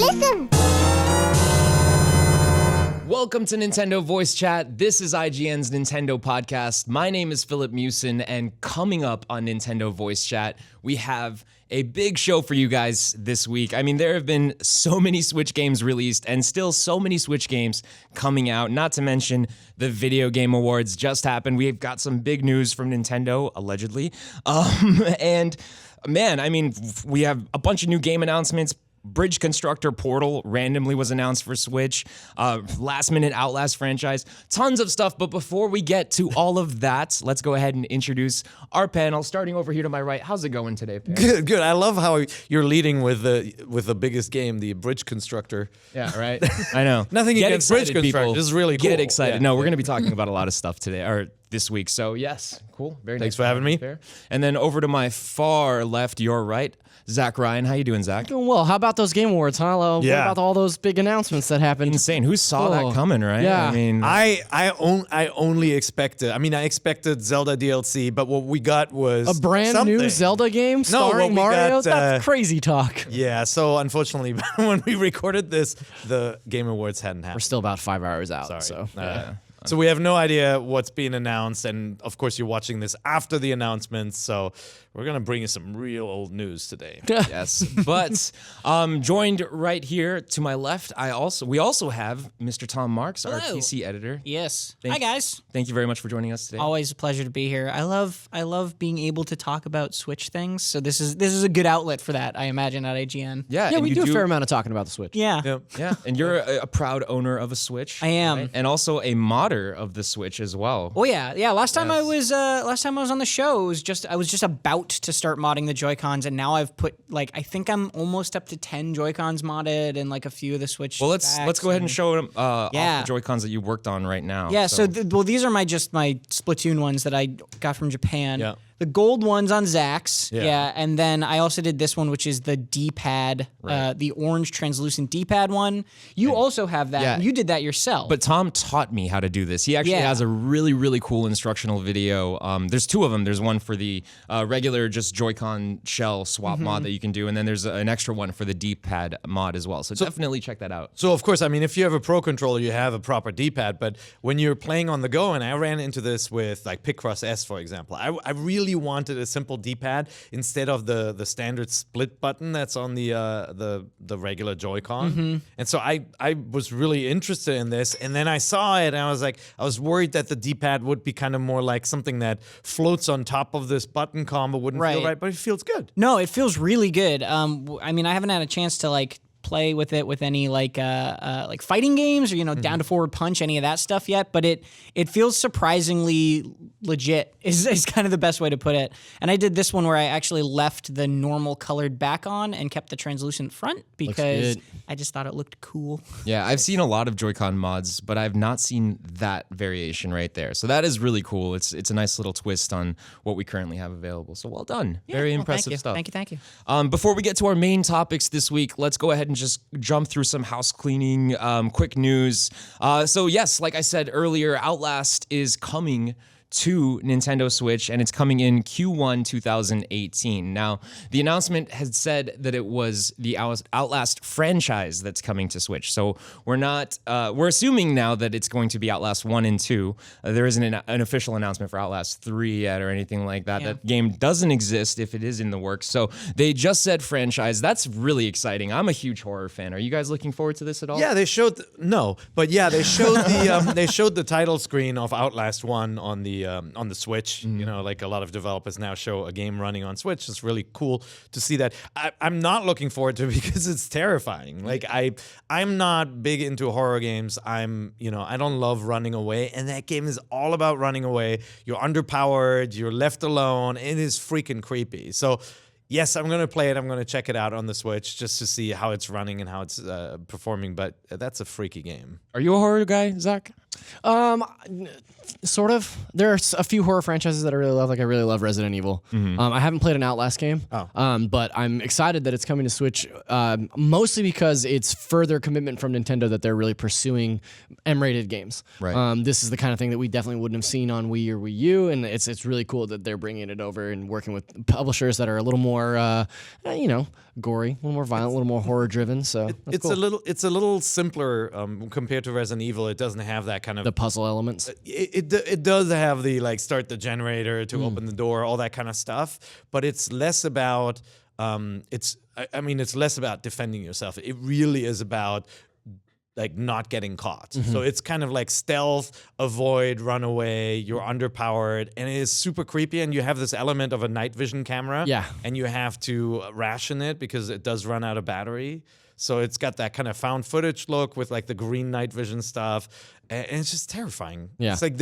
Listen! Welcome to Nintendo Voice Chat. This is IGN's Nintendo Podcast. My name is Philip Mewson, and coming up on Nintendo Voice Chat, we have a big show for you guys this week. I mean, there have been so many Switch games released and still so many Switch games coming out, not to mention the Video Game Awards just happened. We've got some big news from Nintendo, allegedly. And man, I mean, we have a bunch of new game announcements. Bridge Constructor Portal randomly was announced for Switch. Last minute Outlast franchise. Tons of stuff. But before we get to all of that, let's go ahead and introduce our panel. Starting over here to my right. How's it going today, Perry? Good. I love how you're leading with the biggest game, the Bridge Constructor. Yeah, right. I know. Nothing Get against excited, Bridge Constructor. people. This is really cool. Get excited. Yeah. No, we're going to be talking about a lot of stuff today, or this week. So yes, cool. Very Thanks nice. for having me. Fair. And then over to my far left, your right, Zach Ryan. How you doing, Zach? Doing well. How about those Game Awards, huh? What about all those big announcements that happened? Insane. Who saw that coming, right? Yeah. I mean, I only expected. I mean, I expected Zelda DLC, but what we got was a brand new Zelda game starring Mario. That's crazy talk. Yeah. So unfortunately, when we recorded this, the Game Awards hadn't happened. We're still about 5 hours out. Sorry. So So we have no idea what's being announced, and of course you're watching this after the announcements, so we're gonna bring you some real old news today. yes, but joined right here to my left, we also have Mr. Tom Marks, our Hello. PC editor. Yes. Hi guys. Thank you very much for joining us today. Always a pleasure to be here. I love being able to talk about Switch things. So this is a good outlet for that, I imagine, at IGN. Yeah, yeah, and we you do a fair amount of talking about the Switch. Yeah. Yep. Yeah, and you're a proud owner of a Switch. I am. Right? And also a modder of the Switch as well. Oh yeah. Last time I was on the show, I was just about to start modding the Joy-Cons, and now I've put I think I'm almost up to 10 Joy-Cons modded and a few of the Switch. Well, let's go ahead and show them off Yeah. the Joy-Cons that you worked on right now. Yeah, so these are my Splatoon ones that I got from Japan. Yeah. The gold ones on Zach's. Yeah. And then I also did this one, which is the D-pad, the orange translucent D-pad one. You also have that. Yeah. And you did that yourself. But Tom taught me how to do this. He actually has a really, really cool instructional video. There's two of them. There's one for the regular just Joy-Con shell swap mod that you can do, and then there's an extra one for the D-pad mod as well. So definitely check that out. So of course, I mean, if you have a Pro Controller, you have a proper D-pad, but when you're playing on the go, and I ran into this with Picross S, for example, I really wanted a simple D-pad instead of the standard split button that's on the regular Joy-Con. And so I was really interested in this, and then I saw it, and I was worried that the D-pad would be kind of more like something that floats on top of this button combo, wouldn't feel right, but it feels good. No, it feels really good. I mean, I haven't had a chance to play with it with any fighting games or down to forward punch, any of that stuff yet, but it feels surprisingly legit is kind of the best way to put it. And I did this one where I actually left the normal colored back on and kept the translucent front because I just thought it looked cool. Yeah, I've seen a lot of Joy-Con mods, but I've not seen that variation right there. So that is really cool. It's a nice little twist on what we currently have available. So well done. Very impressive stuff. Thank you. Before we get to our main topics this week, let's go ahead and just jump through some house cleaning, quick news. So yes, like I said earlier, Outlast is coming to Nintendo Switch, and it's coming in Q1 2018. Now, the announcement had said that it was the Outlast franchise that's coming to Switch. So we're assuming now that it's going to be Outlast 1 and 2. There isn't an official announcement for Outlast 3 yet or anything like that. Yeah. That game doesn't exist if it is in the works. So they just said franchise. That's really exciting. I'm a huge horror fan. Are you guys looking forward to this at all? Yeah, they showed they showed the title screen of Outlast 1 on the Switch. You know, a lot of developers now show a game running on Switch. It's really cool to see that. I'm not looking forward to it because it's terrifying. I'm not big into horror games. I don't love running away, and that game is all about running away. You're underpowered, you're left alone. It is freaking creepy. So yes, I'm going to play it. I'm going to check it out on the Switch just to see how it's running and how it's performing, but that's a freaky game. Are you a horror guy, Zach? Sort of. There are a few horror franchises that I really love. I really love Resident Evil. I haven't played an Outlast game, but I'm excited that it's coming to Switch, mostly because it's further commitment from Nintendo that they're really pursuing M-rated games. Right. This is the kind of thing that we definitely wouldn't have seen on Wii or Wii U, and it's really cool that they're bringing it over and working with publishers that are a little more more, gory, a little more violent, a little more horror driven. So that's it's cool. it's a little simpler compared to Resident Evil. It doesn't have that kind of The puzzle elements. It does have the like start the generator to open the door, all that kind of stuff, but it's less about it's less about defending yourself. It really is about like not getting caught. So it's kind of like stealth, avoid, run away, you're underpowered, and it is super creepy, and you have this element of a night vision camera. Yeah. And you have to ration it because it does run out of battery. So it's got that kind of found footage look with like the green night vision stuff, and it's just terrifying. Yeah. It's like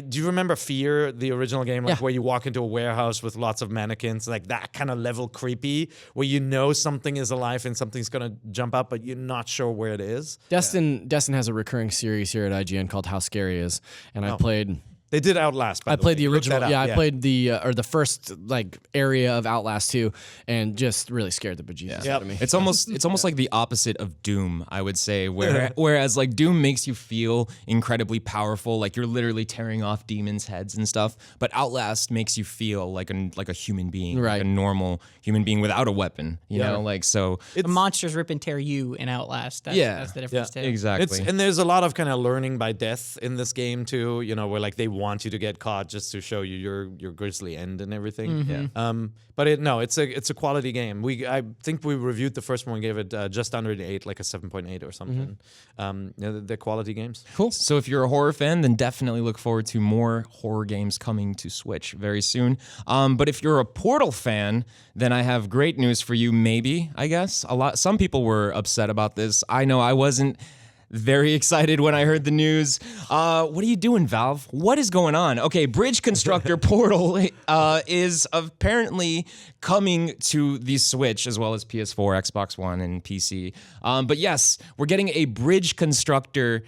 do you remember Fear, the original game, like where you walk into a warehouse with lots of mannequins, like that kind of level creepy, where you know something is alive and something's gonna jump up, but you're not sure where it is. Destin has a recurring series here at IGN called How Scary Is, and I played. They did Outlast. I played the original. Yeah, I played the first like area of Outlast 2, and just really scared the bejesus out of me. It's almost like the opposite of Doom, I would say. Whereas like Doom makes you feel incredibly powerful, like you're literally tearing off demons' heads and stuff. But Outlast makes you feel like a human being, Right. like a normal human being without a weapon. You know, like so. The monsters rip and tear you in Outlast. That's the difference too. Exactly. And there's a lot of kind of learning by death in this game too. You know, where like they want you to get caught just to show you your grisly end and everything. But it's a quality game. I think we reviewed the first one, gave it just under an 8, like a 7.8 or something. They're quality games. Cool. So if you're a horror fan, then definitely look forward to more horror games coming to Switch very soon. But if you're a Portal fan, then I have great news for you. Maybe, I guess some people were upset about this. I know I wasn't very excited when I heard the news. What are you doing, Valve? What is going on? Okay, Bridge Constructor Portal is apparently coming to the Switch as well as PS4, Xbox One, and PC. But yes, we're getting a Bridge Constructor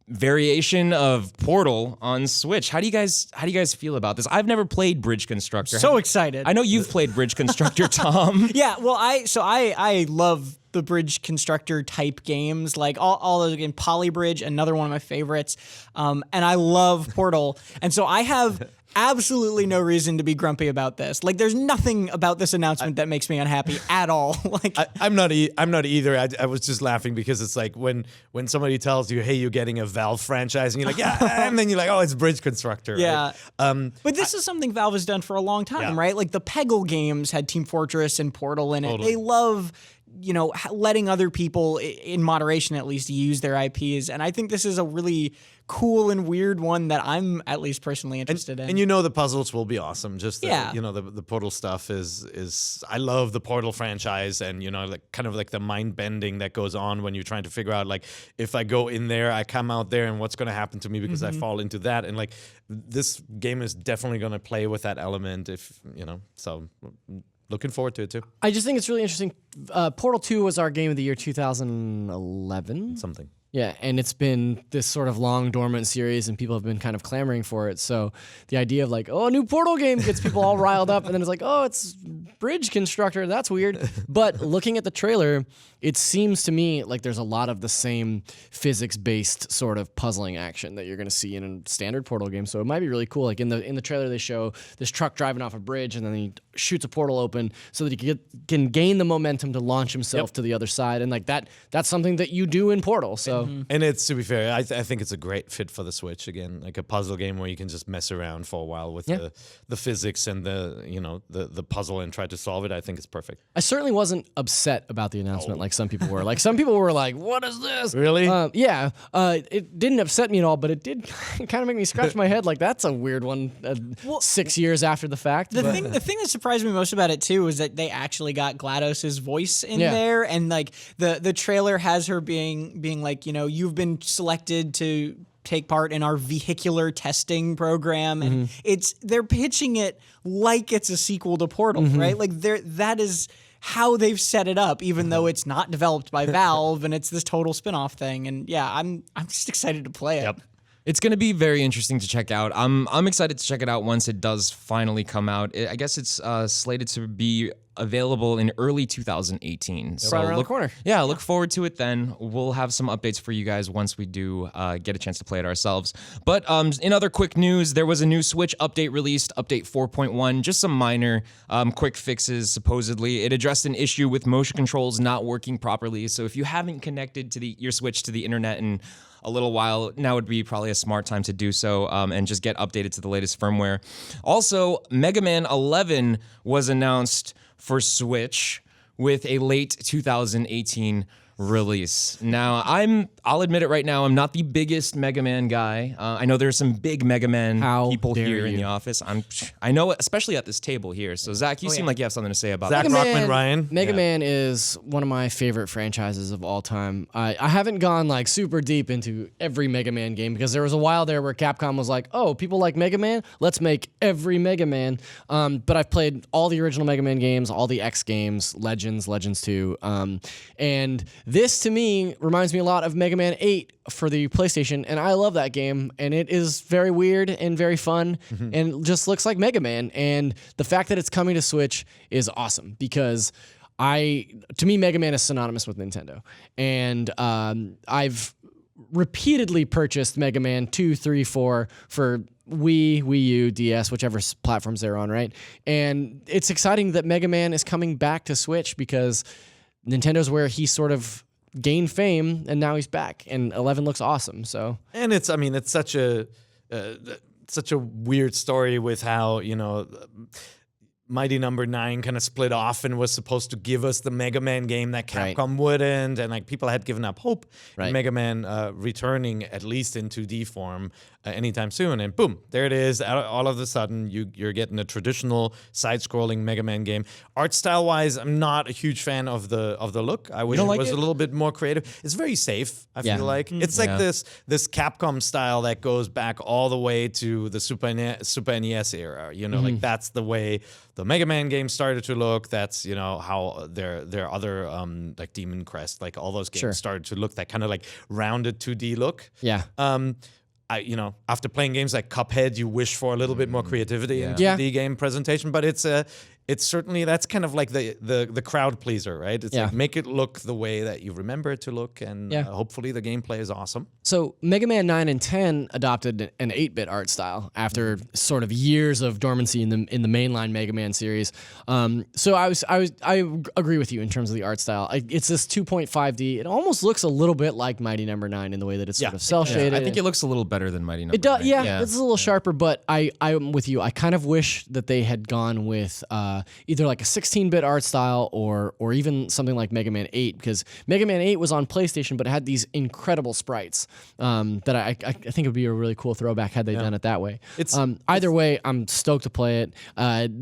variation of Portal on Switch. How do you guys feel about this? I've never played Bridge Constructor. So excited. I know you've played Bridge Constructor, Tom. Yeah, well, I love the Bridge Constructor type games, like all those again. Polybridge, another one of my favorites, and I love Portal, and so I have absolutely no reason to be grumpy about this. Like, there's nothing about this announcement that makes me unhappy at all. Like, I'm not either. I was just laughing because it's like when somebody tells you, "Hey, you're getting a Valve franchise," and you're like, "Yeah," and then you're like, "Oh, it's Bridge Constructor." yeah. Right? But this is something Valve has done for a long time, right? Like the Peggle games had Team Fortress and Portal in it. Totally. They love, letting other people, in moderation at least, use their IPs. And I think this is a really cool and weird one that I'm at least personally interested in. And the puzzles will be awesome. Just the Portal stuff is I love the Portal franchise, and like kind of like the mind bending that goes on when you're trying to figure out like if I go in there, I come out there, and what's going to happen to me because I fall into that. And like this game is definitely going to play with that element. So. Looking forward to it too. I just think it's really interesting. Portal 2 was our game of the year 2011. Something. Yeah, and it's been this sort of long dormant series, and people have been kind of clamoring for it. So the idea of like, a new Portal game gets people all riled up, and then it's like, it's Bridge Constructor. That's weird. But looking at the trailer, it seems to me like there's a lot of the same physics-based sort of puzzling action that you're going to see in a standard Portal game. So it might be really cool. Like in the trailer, they show this truck driving off a bridge, and then he shoots a portal open so that he can gain the momentum to launch himself to the other side. And like that's something that you do in Portal. So. And it's, to be fair, I think it's a great fit for the Switch. Again, like a puzzle game where you can just mess around for a while with the physics and the puzzle and try to solve it. I think it's perfect. I certainly wasn't upset about the announcement like some people were. Like some people were like, "What is this?" Really? Yeah. It didn't upset me at all, but it did kind of make me scratch my head. Like that's a weird one. 6 years after the fact. The thing that surprised me most about it too is that they actually got GLaDOS's voice in there, and like the trailer has her being like, you've been selected to take part in our vehicular testing program, and they're pitching it like it's a sequel to Portal, right? Like that is how they've set it up, even though it's not developed by Valve and it's this total spin-off thing. And yeah, I'm just excited to play it. Yep. It's going to be very interesting to check out. I'm excited to check it out once it does finally come out. I guess it's slated to be available in early 2018. So right around the corner. Yeah, look forward to it then. We'll have some updates for you guys once we do get a chance to play it ourselves. But in other quick news, there was a new Switch update released, update 4.1, just some minor quick fixes, supposedly. It addressed an issue with motion controls not working properly. So if you haven't connected to your Switch to the internet in a little while, now would be probably a smart time to do so and just get updated to the latest firmware. Also, Mega Man 11 was announced for Switch with a late 2018 release. Now, I'll admit it right now, I'm not the biggest Mega Man guy. I know there's some big Mega Man people here in the office. I know, especially at this table here. So, Zach, you seem like you have something to say about Zach that. Rockman Ryan. Mega Man is one of my favorite franchises of all time. I haven't gone like super deep into every Mega Man game because there was a while there where Capcom was like, oh, people like Mega Man? Let's make every Mega Man. But I've played all the original Mega Man games, all the X games, Legends 2. And this, to me, reminds me a lot of Mega Man 8 for the PlayStation, and I love that game, and it is very weird and very fun, and just looks like Mega Man. And the fact that it's coming to Switch is awesome, because to me, Mega Man is synonymous with Nintendo. And I've repeatedly purchased Mega Man 2, 3, 4 for Wii U, DS, whichever platforms they're on, right? And it's exciting that Mega Man is coming back to Switch, because Nintendo's where he sort of gained fame, and now he's back, and 11 looks awesome. So, and it's such a weird story with how, Mighty Number 9 kind of split off and was supposed to give us the Mega Man game that Capcom wouldn't, and like people had given up hope in Mega Man returning at least in 2D form anytime soon, and boom, there it is. All of a sudden, you're getting a traditional side-scrolling Mega Man game. Art style-wise, I'm not a huge fan of the look. I wish it was a little bit more creative. It's very safe, I feel like. It's like this Capcom style that goes back all the way to the Super NES era. Like that's the way the Mega Man games started to look. That's how their other like Demon Crest, like all those games started to look, that kind of like rounded 2D look. Yeah. After playing games like Cuphead, you wish for a little bit more creativity in 2D game presentation, but it's certainly, that's kind of like the crowd pleaser, right? It's like, make it look the way that you remember it to look, and hopefully the gameplay is awesome. So Mega Man 9 and 10 adopted an 8-bit art style after sort of years of dormancy in the mainline Mega Man series. So I agree with you in terms of the art style. It's this 2.5D. It almost looks a little bit like Mighty Number 9 in the way that it's sort of cell shaded. I think it looks a little better than Mighty Number 9. It does, it's a little sharper, but I'm with you. I kind of wish that they had gone with either like a 16-bit art style or even something like Mega Man 8, because Mega Man 8 was on PlayStation, but it had these incredible sprites that I think it would be a really cool throwback had they done it that way. Either way, I'm stoked to play it.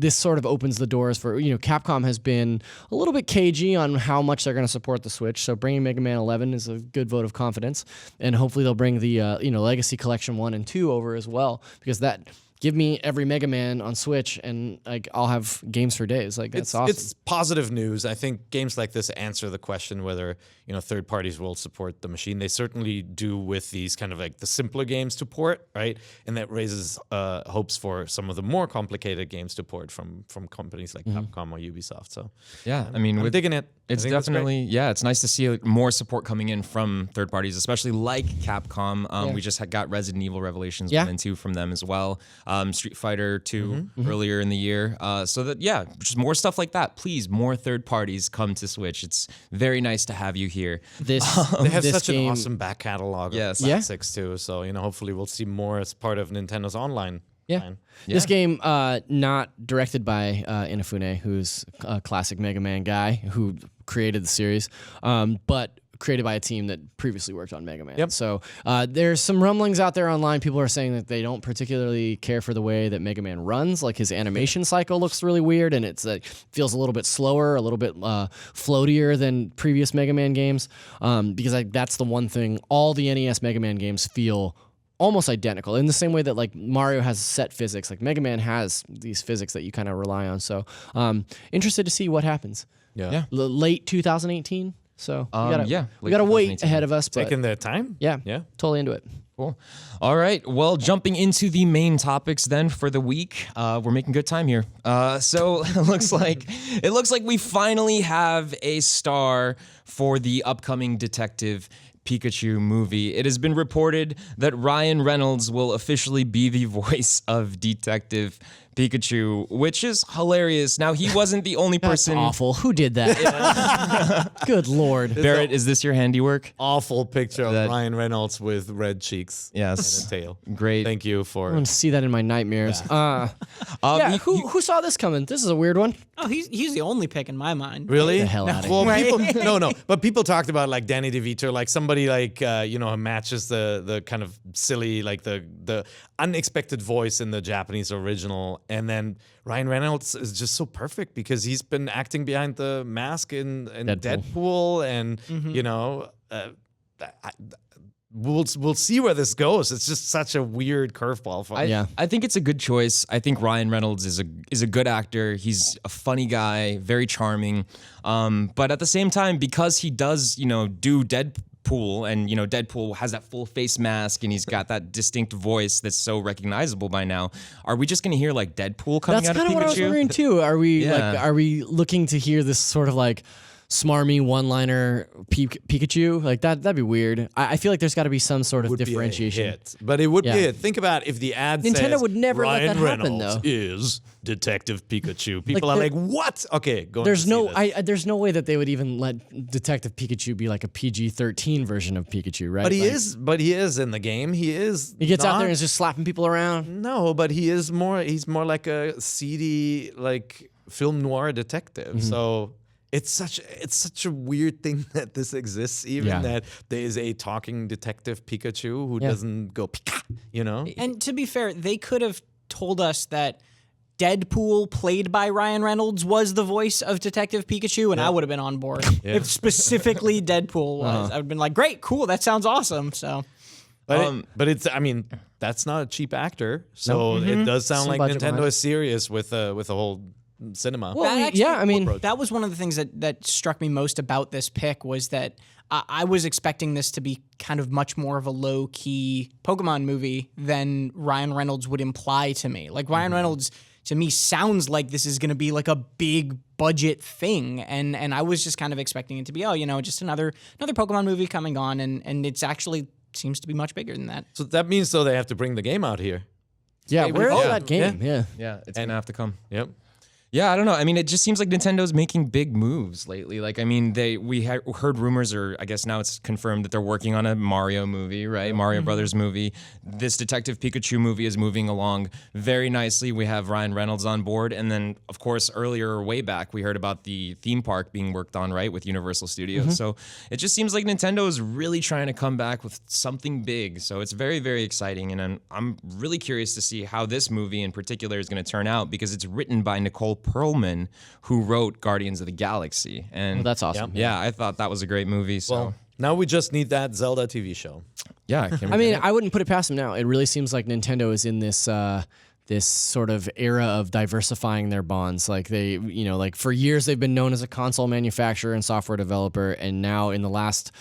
This sort of opens the doors for, Capcom has been a little bit cagey on how much they're going to support the Switch, so bringing Mega Man 11 is a good vote of confidence, and hopefully they'll bring the Legacy Collection 1 and 2 over as well, because that... Give me every Mega Man on Switch, and like I'll have games for days. Like that's awesome. It's positive news. I think games like this answer the question whether third parties will support the machine. They certainly do with these kind of like the simpler games to port, right? And that raises hopes for some of the more complicated games to port from companies like Capcom or Ubisoft. So I'm digging it. It's definitely it's nice to see more support coming in from third parties, especially like Capcom. We just got Resident Evil Revelations 1 and 2 from them as well. Street Fighter 2 earlier in the year. So that, just more stuff like that. Please, more third parties come to Switch. It's very nice to have you here. They have such an awesome back catalog of classics too. So, hopefully we'll see more as part of Nintendo's online. This game, not directed by Inafune, who's a classic Mega Man guy who created the series, but created by a team that previously worked on Mega Man. So there's some rumblings out there online. People are saying that they don't particularly care for the way that Mega Man runs. Like his animation cycle looks really weird, and it's feels a little bit slower, a little bit floatier than previous Mega Man games. Because that's the one thing. All the NES Mega Man games feel almost identical, in the same way that like Mario has set physics. Like Mega Man has these physics that you kind of rely on. So interested to see what happens. Late 2018. So we gotta wait ahead of us. Taking their time. Yeah, totally into it. Cool. All right. Well, jumping into the main topics then for the week, we're making good time here. So it looks like we finally have a star for the upcoming Detective Pikachu movie. It has been reported that Ryan Reynolds will officially be the voice of Detective Pikachu, which is hilarious. Now, he wasn't the only person. That's awful. Who did that? Good Lord. Barrett, is this your handiwork? Awful picture of Ryan Reynolds with red cheeks. Yes. And a tail. Great. Thank you I for. want to see that in my nightmares. Who saw this coming? This is a weird one. Oh, he's the only pick in my mind. Really? The hell outta Well, here. people, but people talked about like Danny DeVito, like somebody like who matches the kind of silly, like the unexpected voice in the Japanese original, and then Ryan Reynolds is just so perfect because he's been acting behind the mask in Deadpool, and we'll see where this goes. It's just such a weird curveball for me. I think it's a good choice. I think Ryan Reynolds is a good actor. He's a funny guy, very charming. But at the same time, because he does, do Deadpool, and Deadpool has that full face mask and he's got that distinct voice that's so recognizable by now. Are we just going to hear like Deadpool coming out of Pikachu? That's kind of what I was wondering too. Are we looking to hear this sort of like smarmy one-liner Pikachu? Like that'd be weird. I feel like there's got to be some sort of differentiation. Hit. But it would be a hit. Think about if the ad Nintendo says would never Ryan let that happen, Reynolds though. is Detective Pikachu. People are like, what? Okay, go. There's there's no way that they would even let Detective Pikachu be like a PG-13 version of Pikachu, right? But he is in the game. He gets out there and is just slapping people around. No, but he's more like a seedy like film noir detective. Mm-hmm. So it's such a weird thing that this exists, even that there is a talking detective Pikachu who doesn't go Pika, And to be fair, they could have told us that Deadpool, played by Ryan Reynolds, was the voice of Detective Pikachu, and I would have been on board. If specifically Deadpool was, I would have been like, great, cool, that sounds awesome. So, but it's that's not a cheap actor, so it does sound like Nintendo is serious with the whole cinema. Well, that was one of the things that struck me most about this pick was that I was expecting this to be kind of much more of a low-key Pokemon movie than Ryan Reynolds would imply to me. Like Ryan Reynolds to me sounds like this is going to be like a big budget thing, and I was just kind of expecting it to be just another Pokemon movie coming on, and it's actually seems to be much bigger than that. So that means they have to bring the game out here. Yeah, where's that game? Yeah, it's gonna have to come. Yep. Yeah, I don't know. I mean, it just seems like Nintendo's making big moves lately. Like, I mean, we heard rumors, or I guess now it's confirmed that they're working on a Mario movie, right? Mario Brothers movie. This Detective Pikachu movie is moving along very nicely. We have Ryan Reynolds on board. And then, of course, earlier, way back, we heard about the theme park being worked on, right, with Universal Studios. So it just seems like Nintendo is really trying to come back with something big. So it's very, very exciting. And I'm really curious to see how this movie in particular is going to turn out, because it's written by Nicole Perlman, who wrote Guardians of the Galaxy. And that's awesome. Yeah, I thought that was a great movie. So Well, now we just need that Zelda TV show. yeah, I wouldn't put it past them now. It really seems like Nintendo is in this this sort of era of diversifying their bonds. Like they, like for years they've been known as a console manufacturer and software developer, and now in the last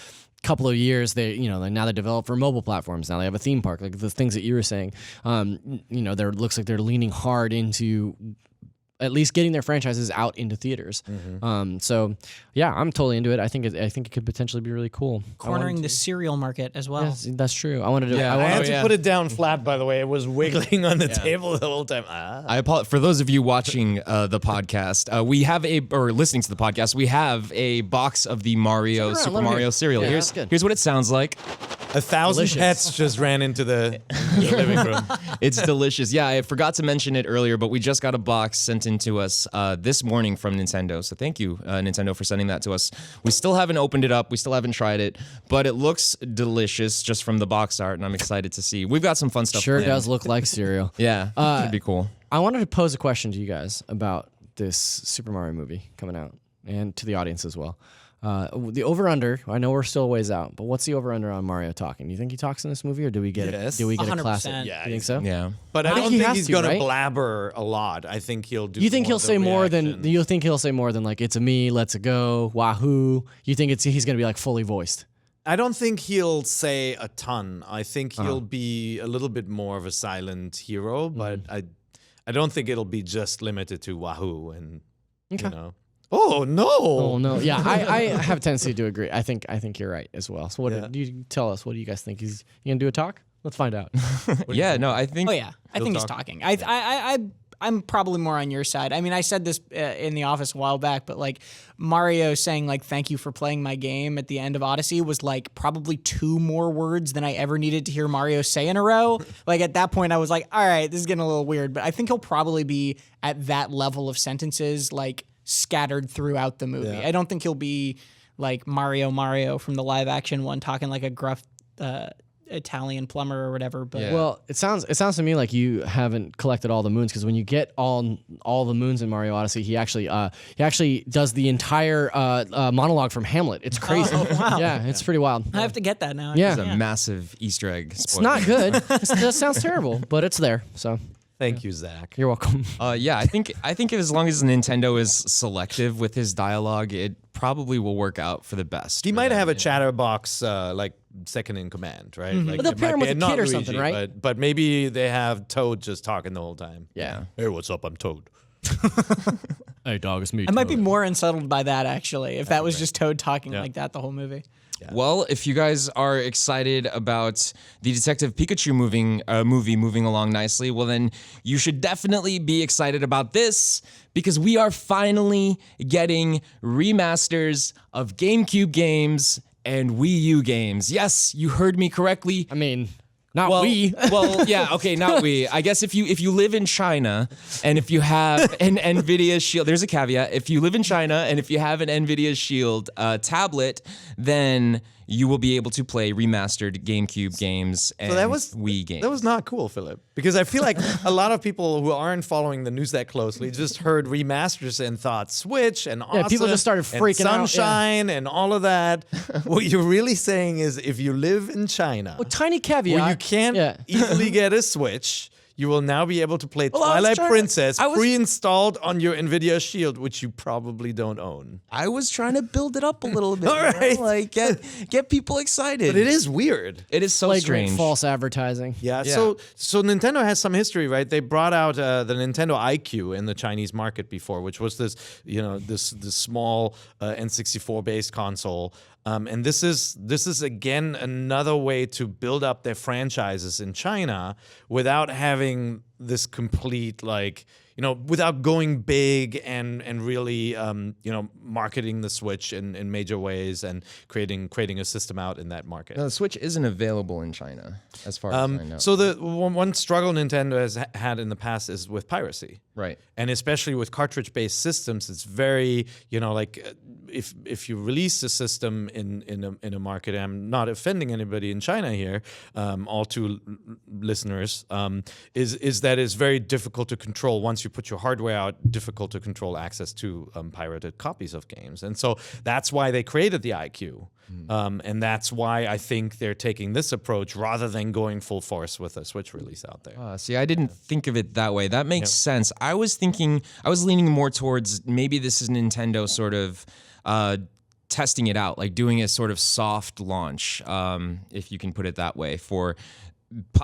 couple of years now they develop for mobile platforms. Now they have a theme park, like the things that you were saying. Looks like they're leaning hard into at least getting their franchises out into theaters. So yeah, I'm totally into it. I think it could potentially be really cool. Cornering the cereal market as well. Yes, that's true. I wanted to. I had to put it down flat, by the way. It was wiggling on the table the whole time. I apologize for those of you watching the podcast. We have or listening to the podcast. We have a box of the Super Mario cereal. Yeah, Here's what it sounds like. 1,000 Delicious. pets just ran into the living room. It's delicious. Yeah, I forgot to mention it earlier, but we just got a box sent in to us this morning from Nintendo. So thank you, Nintendo, for sending that to us. We still haven't opened it up. We still haven't tried it, but it looks delicious just from the box art, and I'm excited to see. We've got some fun stuff. Sure planned. does look like cereal. Yeah, it'd be cool. I wanted to pose a question to you guys about this Super Mario movie coming out, and to the audience as well. The over/under. I know we're still a ways out, but what's the over/under on Mario talking? Do you think he talks in this movie, or do we get Yes. a 100%. classic? Yeah, You think so? Yeah. But I I don't think he think has he's to, going right? to blabber a lot. I think he'll do. You think he'll of the say more than? reaction. You think he'll say more than like "It's a me, let's go, wahoo"? You think he's going to be like fully voiced? I don't think he'll say a ton. I think he'll be a little bit more of a silent hero, but I don't think it'll be just limited to Wahoo and you know. Oh no! Oh no! Yeah, I have a tendency to agree. I think you're right as well. So what do you tell us? What do you guys think? Is he gonna do a talk? Let's find out. I think. Oh yeah, I think he's talking. I'm probably more on your side. I mean, I said this in the office a while back, but like Mario saying like "thank you for playing my game" at the end of Odyssey was like probably 2 more words than I ever needed to hear Mario say in a row. Like at that point, I was like, all right, this is getting a little weird. But I think he'll probably be at that level of sentences, like scattered throughout the movie. I don't think he'll be like Mario from the live action one, talking like a gruff Italian plumber or whatever. But well, it sounds to me like you haven't collected all the moons, because when you get all the moons in Mario Odyssey, he actually does the entire monologue from Hamlet. It's crazy. Oh, wow. Yeah, it's pretty wild. I have to get that now. Yeah. It's a massive Easter egg. It's not good. That sounds terrible, but it's there. So Thank you, Zach. you're welcome. I think as long as Nintendo is selective with his dialogue, it probably will work out for the best. He for might them, have a yeah. chatterbox like second in command, right? Like, But they'll it pair might him with be- a not kid or Luigi, something, right? But maybe they have Toad just talking the whole time. Yeah. Hey, what's up? I'm Toad. Hey, dog, it's me. I might be more unsettled by that actually, if that was just Toad talking like that the whole movie. Well, if you guys are excited about the Detective Pikachu movie moving along nicely, well then you should definitely be excited about this, because we are finally getting remasters of GameCube games and Wii U games. Yes, you heard me correctly. I mean, not we. Well, yeah, okay, not we. I guess if you live in China and if you have an NVIDIA Shield, there's a caveat. If you live in China and if you have an NVIDIA Shield tablet, then you will be able to play remastered GameCube games and Wii games. That was not cool, Philip, because I feel like a lot of people who aren't following the news that closely just heard remasters and thought Switch and awesome, people just started freaking and out, yeah. Sunshine and all of that. What you're really saying is, if you live in China, Tiny caveat. where you can't easily get a Switch, you will now be able to play I was Twilight trying to- Princess I was- pre-installed on your NVIDIA Shield, which you probably don't own. I was trying to build it up a little bit. All you know? right. Like get people excited. But it is weird. It is so Flagrant strange. false advertising. Yeah, so Nintendo has some history, right? They brought out the Nintendo iQ in the Chinese market before, which was this small N64 based console. And this is again another way to build up their franchises in China without having this complete without going big and really marketing the Switch in major ways and creating a system out in that market. No, the Switch isn't available in China, as far as I know. So the one struggle Nintendo has had in the past is with piracy. Right. And especially with cartridge-based systems, it's very, if you release a system in a market, and I'm not offending anybody in China here, all two listeners, is that it's very difficult to control. Once you put your hardware out, difficult to control access to pirated copies of games. And so that's why they created the iQ. And that's why I think they're taking this approach rather than going full force with a Switch release out there. See, I didn't think of it that way. That makes sense. I was leaning more towards maybe this is Nintendo sort of testing it out, like doing a sort of soft launch, if you can put it that way, for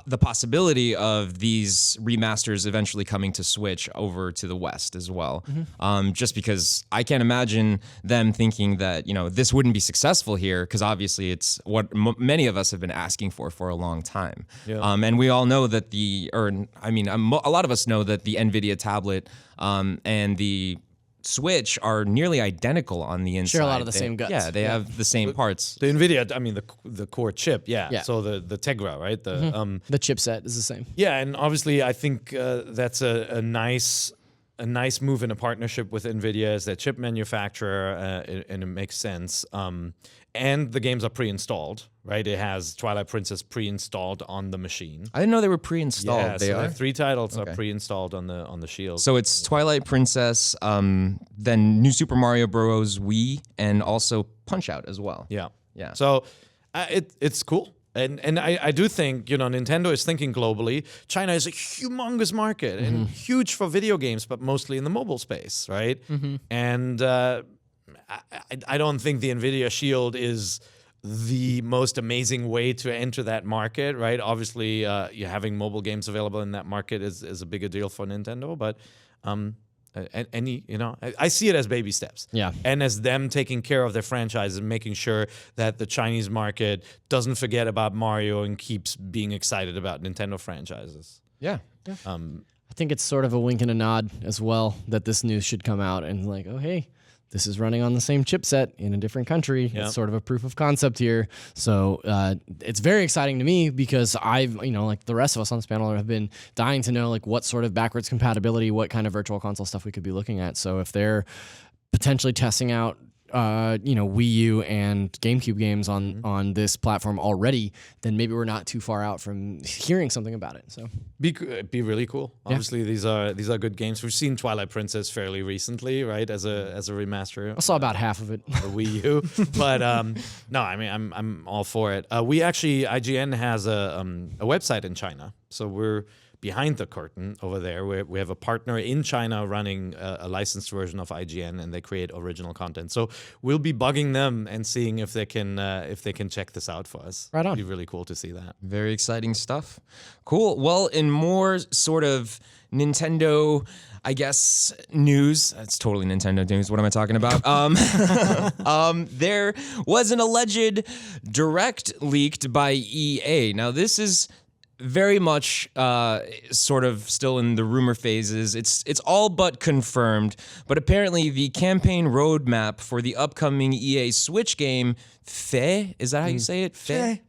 the possibility of these remasters eventually coming to Switch over to the West as well. Just because I can't imagine them thinking that, this wouldn't be successful here, because obviously it's what many of us have been asking for a long time. And we all know that a lot of us know that the NVIDIA tablet and the Switch are nearly identical on the inside. Share a lot of the same guts. Yeah, they have the same parts. The NVIDIA, the core chip, yeah. So the Tegra, right? The chipset is the same. Yeah, and obviously I think that's a nice move in a partnership with NVIDIA as their chip manufacturer, and it makes sense. And the games are pre-installed, right? It has Twilight Princess pre-installed on the machine. I didn't know they were pre-installed. Yeah, They so are? 3 titles are pre-installed on the Shield. So it's Twilight Princess, then New Super Mario Bros. Wii, and also Punch-Out as well. Yeah. Yeah. So it's cool. And I do think, Nintendo is thinking globally. China is a humongous market and huge for video games, but mostly in the mobile space, right? And I don't think the NVIDIA Shield is the most amazing way to enter that market, right? Obviously, having mobile games available in that market is a bigger deal for Nintendo, but I see it as baby steps. Yeah. And as them taking care of their franchise and making sure that the Chinese market doesn't forget about Mario and keeps being excited about Nintendo franchises. Yeah. I think it's sort of a wink and a nod as well that this news should come out and like, oh, hey, this is running on the same chipset in a different country. Yep. It's sort of a proof of concept here. So it's very exciting to me because I've, like the rest of us on this panel have been dying to know like what sort of backwards compatibility, what kind of virtual console stuff we could be looking at. So if they're potentially testing out Wii U and GameCube games on this platform already, then maybe we're not too far out from hearing something about it. So be really cool. Obviously, these are good games. We've seen Twilight Princess fairly recently, right? As a remaster. I saw about half of it. The Wii U, but no, I mean I'm all for it. We actually IGN has a website in China, so we're behind the curtain over there. We have a partner in China running a licensed version of IGN, and they create original content. So we'll be bugging them and seeing if they can check this out for us. Right on. It'd be really cool to see that. Very exciting stuff. Cool. Well, in more sort of Nintendo, I guess, news. That's totally Nintendo news. What am I talking about? There was an alleged direct leaked by EA. Now, this is very much sort of still in the rumor phases. It's all but confirmed, but apparently the campaign roadmap for the upcoming EA Switch game, Fe, is that how you say it? Fe.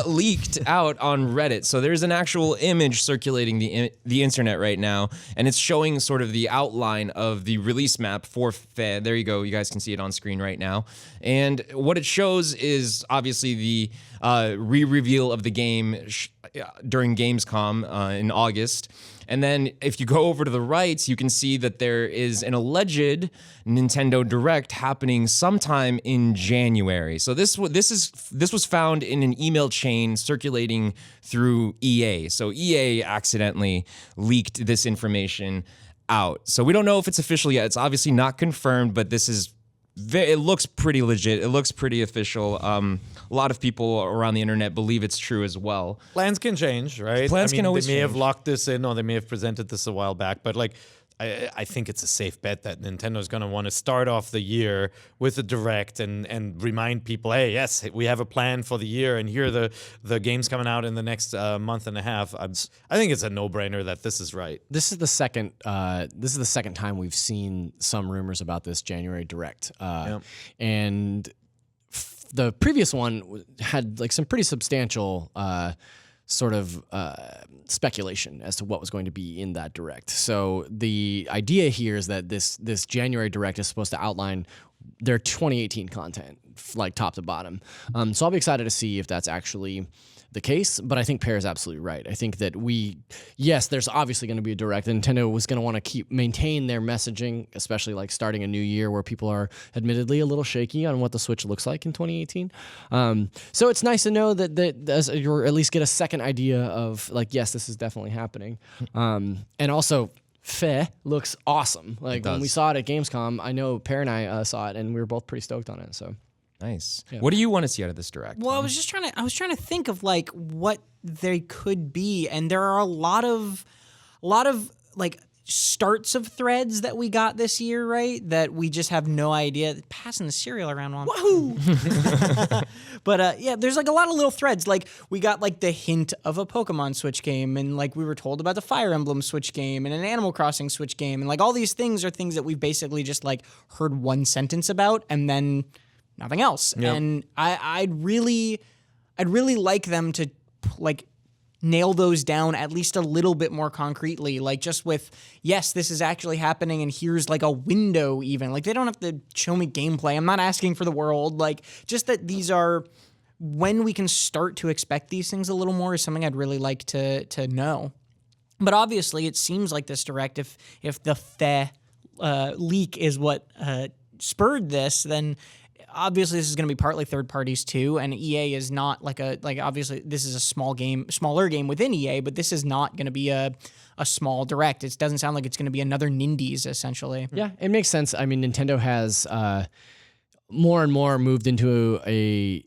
Leaked out on Reddit. So there's an actual image circulating the internet right now, and it's showing sort of the outline of the release map for Fe. There you go. You guys can see it on screen right now. And what it shows is obviously the re-reveal of the game during Gamescom in August. And then if you go over to the right, you can see that there is an alleged Nintendo Direct happening sometime in January. So this was found in an email chain circulating through EA. So EA accidentally leaked this information out. So we don't know if it's official yet. It's obviously not confirmed, but it looks pretty legit. It looks pretty official. A lot of people around the internet believe it's true as well. Plans can change, right? Plans can always They may have change. locked this in, or they may have presented this a while back, but like, I think it's a safe bet that Nintendo's going to want to start off the year with a Direct and remind people, hey, yes, we have a plan for the year, and here are the games coming out in the next month and a half. I think it's a no-brainer that this is right. This is the second time we've seen some rumors about this January Direct, and the previous one had like some pretty substantial sort of speculation as to what was going to be in that Direct. So the idea here is that this January Direct is supposed to outline their 2018 content, like top to bottom. So I'll be excited to see if that's actually the case, but I think Pear is absolutely right. I think that there's obviously going to be a Direct. Nintendo was going to want to maintain their messaging, especially like starting a new year where people are admittedly a little shaky on what the Switch looks like in 2018. So it's nice to know that you at least get a second idea of like, yes, this is definitely happening. And also, Fe looks awesome. Like when we saw it at Gamescom, I know Pear and I saw it, and we were both pretty stoked on it. So. Nice. Yeah. What do you want to see out of this Direct? Well, I was trying to think of like what they could be, and there are a lot of like starts of threads that we got this year, right? That we just have no idea. Passing the cereal around one. Woohoo! But there's like a lot of little threads. Like we got like the hint of a Pokemon Switch game, and like we were told about the Fire Emblem Switch game and an Animal Crossing Switch game, and like all these things are things that we've basically just like heard one sentence about, and then nothing else. Yep. And I'd really like them to like nail those down at least a little bit more concretely. Like just with, yes, this is actually happening, and here's like a window even. Like they don't have to show me gameplay. I'm not asking for the world. Like just that these are, when we can start to expect these things a little more is something I'd really like to know. But obviously it seems like this Direct, if the Fe leak is what spurred this, then obviously this is going to be partly third parties too, and EA is not obviously this is a smaller game within EA, but this is not going to be a small Direct. It doesn't sound like it's going to be another Nindies essentially. Yeah, it makes sense. I mean, Nintendo has more and more moved into a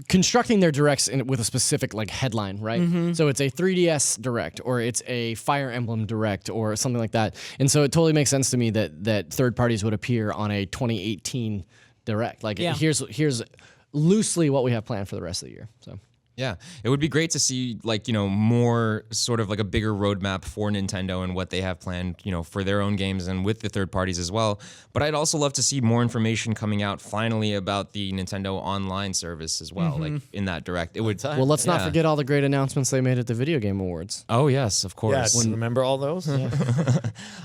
constructing their directs with a specific like headline, right? So it's a 3DS direct, or it's a Fire Emblem direct, or something like that. And so it totally makes sense to me that third parties would appear on a 2018 direct. Like here's loosely what we have planned for the rest of the year. So. Yeah, it would be great to see more sort of like a bigger roadmap for Nintendo and what they have planned, for their own games and with the third parties as well. But I'd also love to see more information coming out finally about the Nintendo Online service as well, like in that direct. It would. Well, let's not forget all the great announcements they made at the Video Game Awards. Oh yes, of course. Yes, remember all those?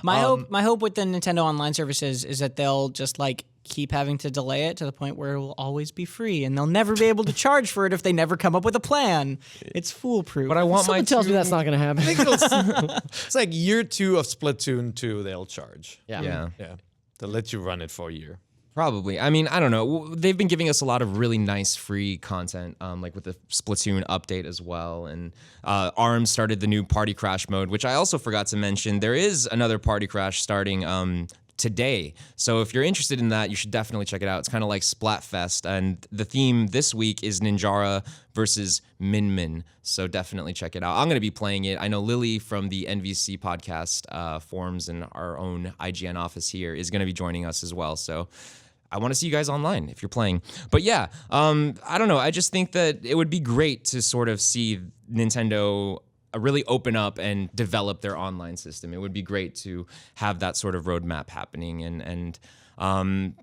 My hope with the Nintendo Online services is that they'll just keep having to delay it to the point where it will always be free, and they'll never be able to charge for it if they never come up with a plan. It's foolproof. But I want Someone tells me that's not going to happen. I think it's like year 2 of Splatoon 2, they'll charge. Yeah. They'll let you run it for a year. Probably. I mean, I don't know. They've been giving us a lot of really nice free content, like with the Splatoon update as well. And ARMS started the new Party Crash mode, which I also forgot to mention. There is another Party Crash starting today. So if you're interested in that, you should definitely check it out. It's kind of like Splatfest. And the theme this week is Ninjara versus Min Min. So definitely check it out. I'm going to be playing it. I know Lily from the NVC Podcast Forums and our own IGN office here is going to be joining us as well. So I want to see you guys online if you're playing. But yeah, I don't know. I just think that it would be great to sort of see Nintendo really open up and develop their online system. It would be great to have that sort of roadmap happening and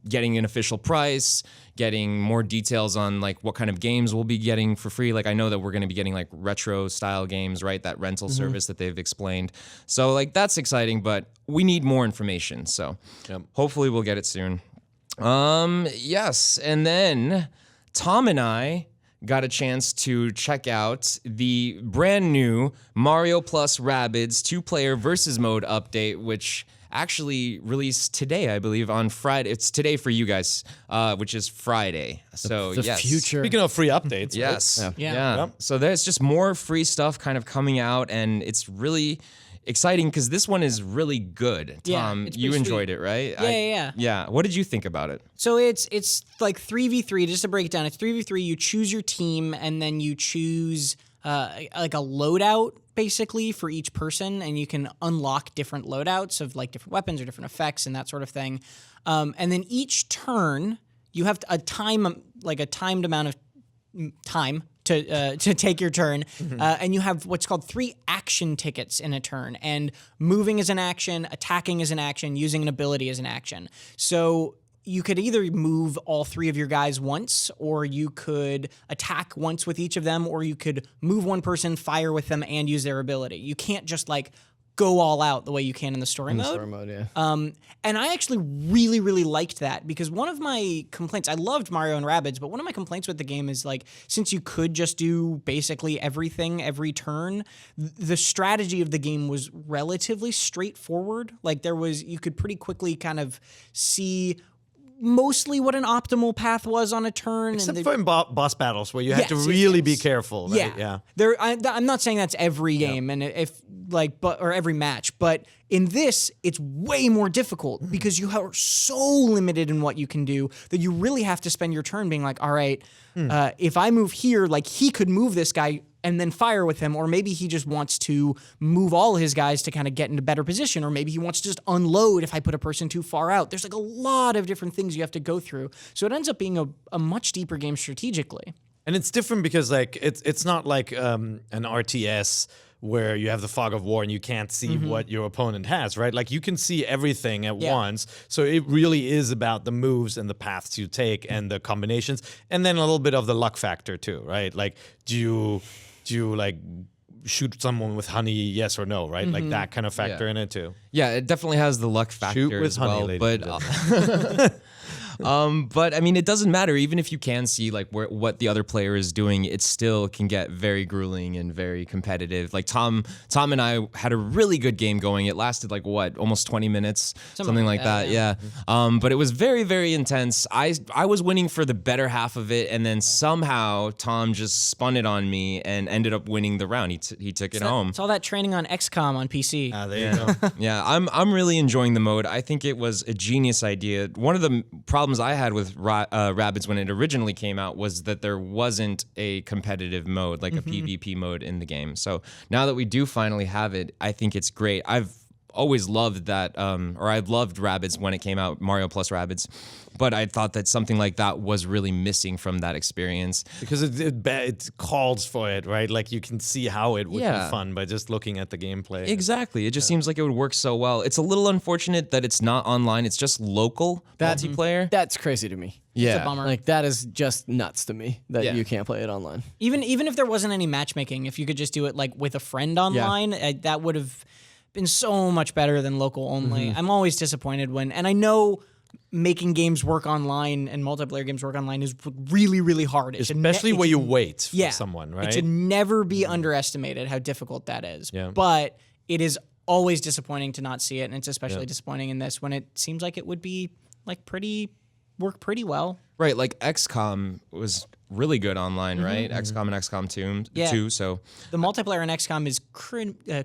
getting an official price, getting more details on what kind of games we'll be getting for free. I know that we're going to be getting retro style games, right? That rental service that they've explained. So that's exciting, but we need more information. So hopefully we'll get it soon. Yes. And then Tom and I got a chance to check out the brand new Mario plus Rabbids 2-player versus mode update, which actually released today, I believe, on Friday. It's today for you guys, which is Friday. So the future. Speaking of free updates, yes, right? yeah. So there's just more free stuff kind of coming out, and it's really exciting because this one is really good. Tom, you enjoyed it, right? Yeah. What did you think about it? So it's 3v3. Just to break it down, it's 3v3. You choose your team, and then you choose a loadout basically for each person, and you can unlock different loadouts of different weapons or different effects and that sort of thing. And then each turn you have a timed amount of time to take your turn, and you have what's called 3 action tickets in a turn, and moving is an action, attacking is an action, using an ability is an action. So you could either move all 3 of your guys once, or you could attack once with each of them, or you could move one person, fire with them, and use their ability. You can't just go all out the way you can in the story mode. Story mode, yeah. And I actually really, really liked that, because one of my complaints, I loved Mario and Rabbids, but one of my complaints with the game is since you could just do basically everything every turn, the strategy of the game was relatively straightforward. You could pretty quickly kind of see mostly what an optimal path was on a turn. Except for in boss battles where you have to really be careful. Right? Yeah. I'm not saying that's every game and or every match, but in this, it's way more difficult because you are so limited in what you can do that you really have to spend your turn being all right, if I move here, he could move this guy and then fire with him, or maybe he just wants to move all his guys to kind of get into better position, or maybe he wants to just unload if I put a person too far out. There's a lot of different things you have to go through. So it ends up being a much deeper game strategically. And it's different because it's not like an RTS where you have the fog of war and you can't see what your opponent has, right? You can see everything at once. So it really is about the moves and the paths you take and the combinations, and then a little bit of the luck factor too, right? Do you shoot someone with honey, yes or no, right? That kind of factor in it too. Yeah, it definitely has the luck factor Shoot with as honey, well. But I mean, it doesn't matter. Even if you can see what the other player is doing, it still can get very grueling and very competitive. Tom and I had a really good game going. It lasted almost 20 minutes, something like that. Yeah. But it was very, very intense. I was winning for the better half of it, and then somehow Tom just spun it on me and ended up winning the round. He took it home. It's all that training on XCOM on PC. There you go. Yeah, I'm really enjoying the mode. I think it was a genius idea. One of the problems problems I had with Rabbids when it originally came out was that there wasn't a competitive mode, like a PvP mode in the game. So now that we do finally have it, I think it's great. I've always loved that, or I loved Rabbids when it came out, Mario plus Rabbids, but I thought that something like that was really missing from that experience. Because it calls for it, right? Like you can see how it would be fun by just looking at the gameplay. Exactly. It just seems like it would work so well. It's a little unfortunate that it's not online. It's just local multiplayer. That's crazy to me. Yeah. It's a bummer. Like that is just nuts to me that you can't play it online. Even if there wasn't any matchmaking, if you could just do it like with a friend online, that would have been so much better than local only. I'm always disappointed and I know making games work online and multiplayer games work online is really, really hard. Especially where you wait for someone, right? It should never be underestimated how difficult that is. Yeah. But it is always disappointing to not see it, and it's especially disappointing in this when it seems like it would be like work pretty well. Right, like XCOM was really good online, right? XCOM and XCOM 2, so... The multiplayer in XCOM is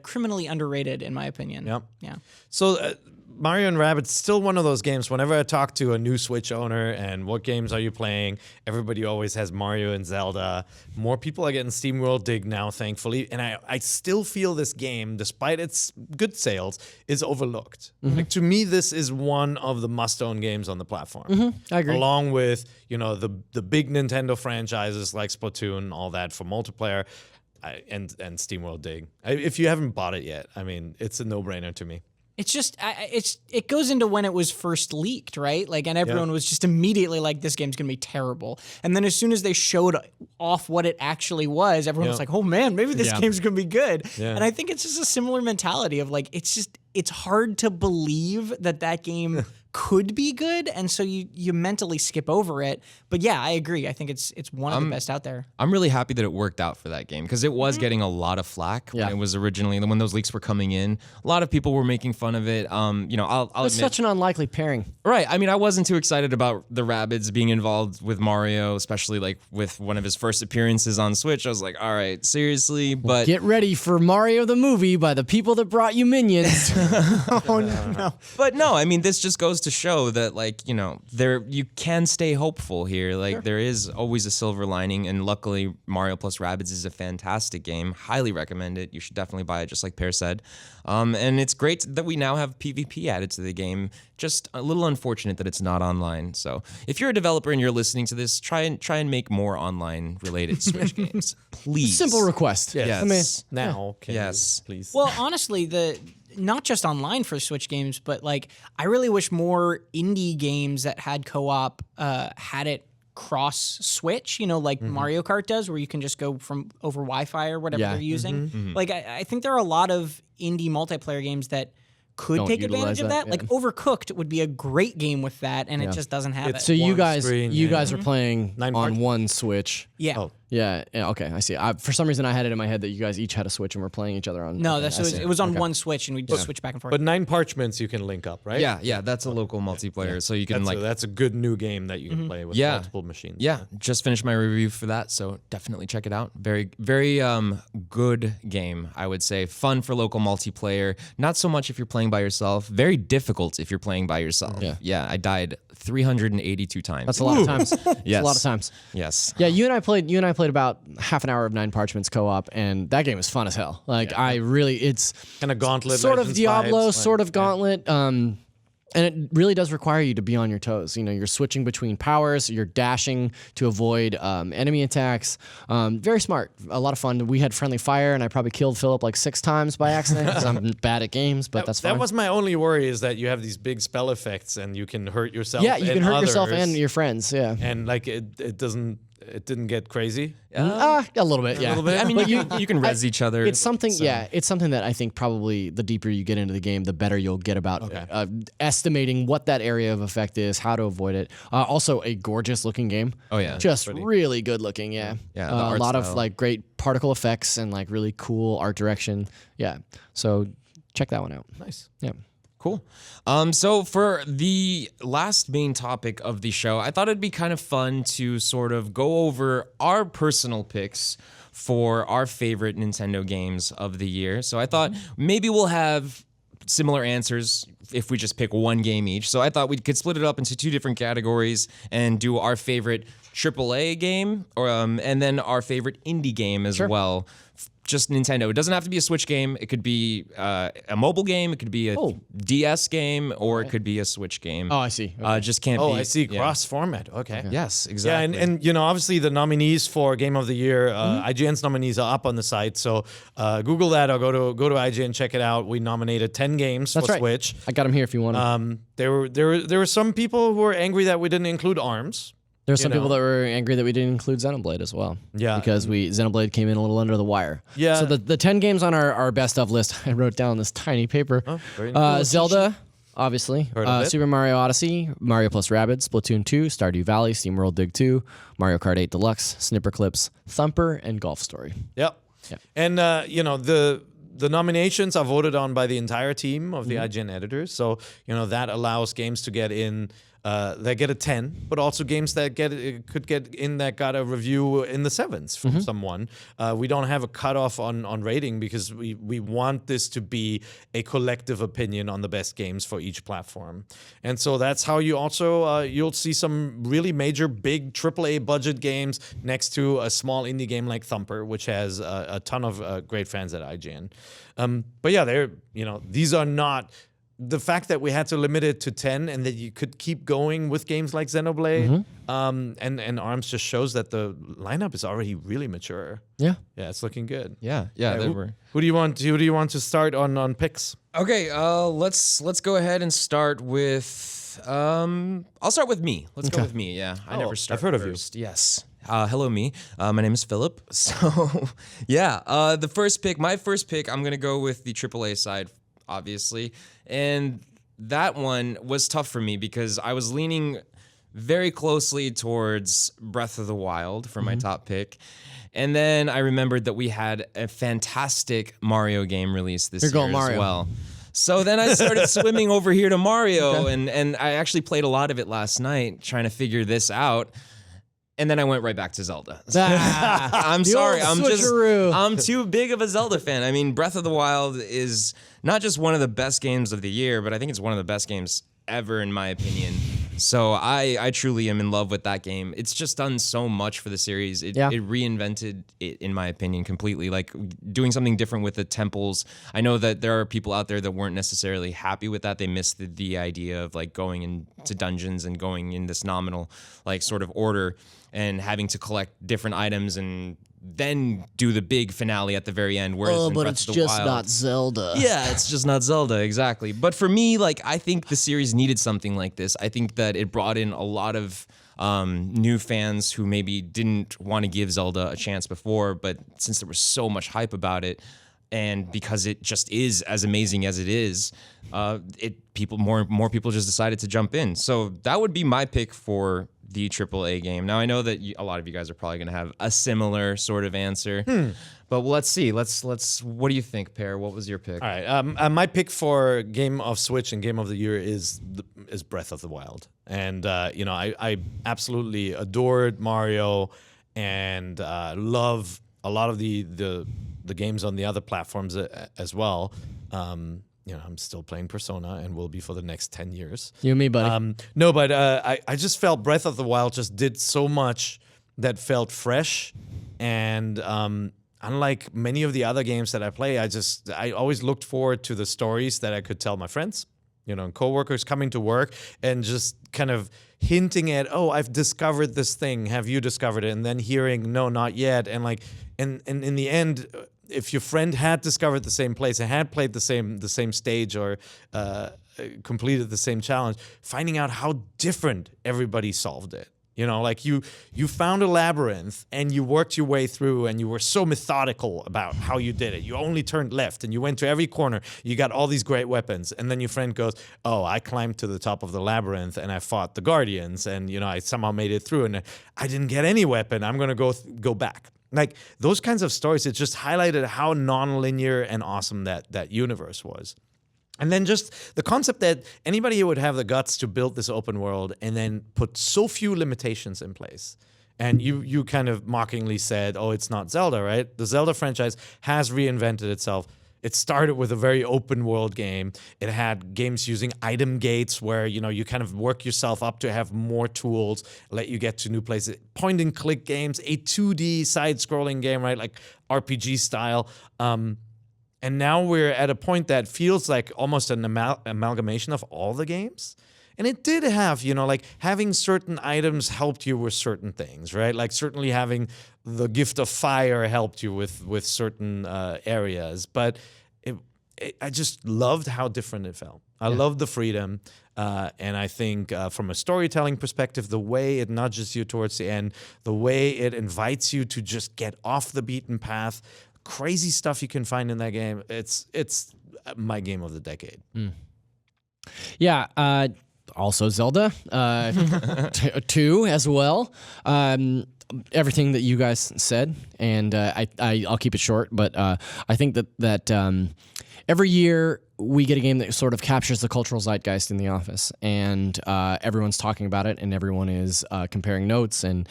criminally underrated, in my opinion. Yep. Yeah. So Mario and Rabbids still one of those games. Whenever I talk to a new Switch owner and what games are you playing, everybody always has Mario and Zelda. More people are getting Steamworld Dig now, thankfully. And I still feel this game, despite its good sales, is overlooked. Like to me, this is one of the must-own games on the platform. I agree. Along with, the big Nintendo franchises like Splatoon, all that for multiplayer, and Steamworld Dig. If you haven't bought it yet, I mean, it's a no-brainer to me. It's just, it goes into when it was first leaked, right? Like, and everyone was just immediately like, this game's gonna be terrible. And then as soon as they showed off what it actually was, everyone was like, oh man, maybe this game's gonna be good. Yeah. And I think it's just a similar mentality of like, it's hard to believe that game could be good, and so you mentally skip over it. But yeah, I agree. I think it's one of the best out there. I'm really happy that it worked out for that game because it was getting a lot of flack when it was originally, when those leaks were coming in. A lot of people were making fun of it. I'll It's admit, such an unlikely pairing. Right. I mean, I wasn't too excited about the Rabbids being involved with Mario, especially like with one of his first appearances on Switch. I was like, all right, seriously, but Get ready for Mario the movie by the people that brought you Minions. No. But no, I mean, this just goes to show that, like, you can stay hopeful here. Like, there is always a silver lining, and luckily, Mario plus Rabbids is a fantastic game. Highly recommend it. You should definitely buy it, just like Pear said. And it's great that we now have PvP added to the game. Just a little unfortunate that it's not online. So, if you're a developer and you're listening to this, try and make more online related Switch games, please. Simple request. Yes. I mean, Now, can you please? Well, honestly, not just online for Switch games, but like I really wish more indie games that had co-op had it cross Switch, like Mario Kart does, where you can just go from over Wi-Fi or whatever they're using. Like I think there are a lot of indie multiplayer games that could take advantage of that. Like Overcooked would be a great game with that, and it just doesn't have it. So you guys screen, are playing on one Switch. Yeah. Oh. Yeah. Okay. I see. For some reason, I had it in my head that you guys each had a Switch and were playing each other on. No, okay, it was on one Switch, and we just switch back and forth. But 9 Parchments you can link up, right? Yeah, that's a local multiplayer, so you can that's a good new game that you can play with multiple machines. Yeah, just finished my review for that, so definitely check it out. Very, very good game, I would say. Fun for local multiplayer. Not so much if you're playing by yourself. Very difficult if you're playing by yourself. Yeah, I died 382 times. That's a lot of times. Yes. A lot of times. Yes. Yeah, you and I played about half an hour of 9 Parchments co-op, and that game is fun as hell. Like it's kind of Gauntlet, sort of Legends Diablo, vibes, sort of Gauntlet. And it really does require you to be on your toes. You're switching between powers, you're dashing to avoid enemy attacks. Very smart, a lot of fun. We had friendly fire, and I probably killed Philip like 6 times by accident because I'm bad at games, but that's fine. That was my only worry, is that you have these big spell effects and you can hurt yourself. Yeah, you can hurt yourself others, and your friends. Yeah, and like it didn't get crazy. a little bit. Yeah, little bit. I mean, you can res each other. It's something. So. Yeah, it's something that I think probably the deeper you get into the game, the better you'll get about estimating what that area of effect is, how to avoid it. Also, a gorgeous looking game. Oh yeah, just really good looking. Yeah, yeah. A lot of like great particle effects and like really cool art direction. Yeah, so check that one out. Nice. Yeah. Cool. So for the last main topic of the show, I thought it'd be kind of fun to sort of go over our personal picks for our favorite Nintendo games of the year. So I thought maybe we'll have similar answers if we just pick one game each. So I thought we could split it up into 2 different categories and do our favorite AAA game, or and then our favorite indie game as well. Just Nintendo. It doesn't have to be a Switch game. It could be a mobile game. It could be a DS game, or it could be a Switch game. Oh, I see. Okay. Just can't be. Oh, I see. Cross format. Okay. Yes, exactly. Yeah, and you know, obviously the nominees for Game of the Year, IGN's nominees are up on the site. So Google that or go to IGN, check it out. We nominated 10 games for Switch. I got them here if you want them. There were some people who were angry that we didn't include ARMS. There's some people that were angry that we didn't include Xenoblade as well. Yeah. Because Xenoblade came in a little under the wire. Yeah. So the 10 games on our best of list, I wrote down this tiny paper. Oh, very cool. Zelda, obviously. Heard of it. Super Mario Odyssey, Mario plus Rabbids, Splatoon 2, Stardew Valley, Steamworld Dig 2, Mario Kart 8 Deluxe, Snipper Clips, Thumper, and Golf Story. Yep. And you know, the nominations are voted on by the entire team of the IGN editors. So, you know, that allows games to get in that get a 10, but also games that could get in that got a review in the 7s from someone. We don't have a cutoff on rating because we want this to be a collective opinion on the best games for each platform. And so that's how you also, you'll see some really major big AAA budget games next to a small indie game like Thumper, which has a ton of great fans at IGN. But yeah, these are not... The fact that we had to limit it to 10 and that you could keep going with games like Xenoblade and ARMS just shows that the lineup is already really mature. Yeah. Yeah, it's looking good. Yeah. Who do you want to start on picks? Okay, let's go ahead and start with I'll start with me. Let's go with me. Yeah, I never start. I've heard first. Of you. Yes. Hello, me. My name is Philip. So, yeah, my first pick, I'm gonna go with the AAA side, obviously, and that one was tough for me because I was leaning very closely towards Breath of the Wild for my top pick. And then I remembered that we had a fantastic Mario game release this year as well. So then I started swimming over here to Mario, and I actually played a lot of it last night trying to figure this out. And then I went right back to Zelda. I'm sorry. I'm too big of a Zelda fan. I mean, Breath of the Wild is not just one of the best games of the year, but I think it's one of the best games ever, in my opinion. So I truly am in love with that game. It's just done so much for the series. It reinvented it, in my opinion, completely. Like doing something different with the temples. I know that there are people out there that weren't necessarily happy with that. They missed the idea of like going into dungeons and going in this nominal like sort of order and having to collect different items and then do the big finale at the very end. Whereas but it's just not Zelda. Yeah, it's just not Zelda, exactly. But for me, like, I think the series needed something like this. I think that it brought in a lot of new fans who maybe didn't want to give Zelda a chance before, but since there was so much hype about it, and because it just is as amazing as it is, more people just decided to jump in. So that would be my pick for the AAA game. Now I know that a lot of you guys are probably going to have a similar sort of answer, but let's see. Let's. What do you think, Per? What was your pick? All right. My pick for Game of Switch and Game of the Year is Breath of the Wild, and I absolutely adored Mario and love a lot of the games on the other platforms as well. I'm still playing Persona and will be for the next 10 years. You and me, buddy. I just felt Breath of the Wild just did so much that felt fresh. And unlike many of the other games that I play, I always looked forward to the stories that I could tell my friends, and coworkers coming to work and just kind of hinting at, oh, I've discovered this thing. Have you discovered it? And then hearing, no, not yet. And and in the end, if your friend had discovered the same place and had played the same stage or completed the same challenge, finding out how different everybody solved it. Like you found a labyrinth and you worked your way through and you were so methodical about how you did it. You only turned left and you went to every corner. You got all these great weapons. And then your friend goes, oh, I climbed to the top of the labyrinth and I fought the Guardians and, I somehow made it through and I didn't get any weapon. I'm going to go back. Like those kinds of stories, it just highlighted how non-linear and awesome that universe was. And then just the concept that anybody would have the guts to build this open world and then put so few limitations in place. And you kind of mockingly said, oh, it's not Zelda, right? The Zelda franchise has reinvented itself. It started with a very open world game. It had games using item gates where, you kind of work yourself up to have more tools, let you get to new places. Point and click games, a 2D side scrolling game, right? Like RPG style. And now we're at a point that feels like almost an amalgamation of all the games. And it did have, like having certain items helped you with certain things, right? Like certainly having the gift of fire helped you with certain areas. But I just loved how different it felt. I loved the freedom. And I think from a storytelling perspective, the way it nudges you towards the end, the way it invites you to just get off the beaten path, crazy stuff you can find in that game. It's my game of the decade. Yeah. Also Zelda 2 as well. Everything that you guys said, and I'll keep it short, but I think that every year we get a game that sort of captures the cultural zeitgeist in the office, and everyone's talking about it, and everyone is comparing notes and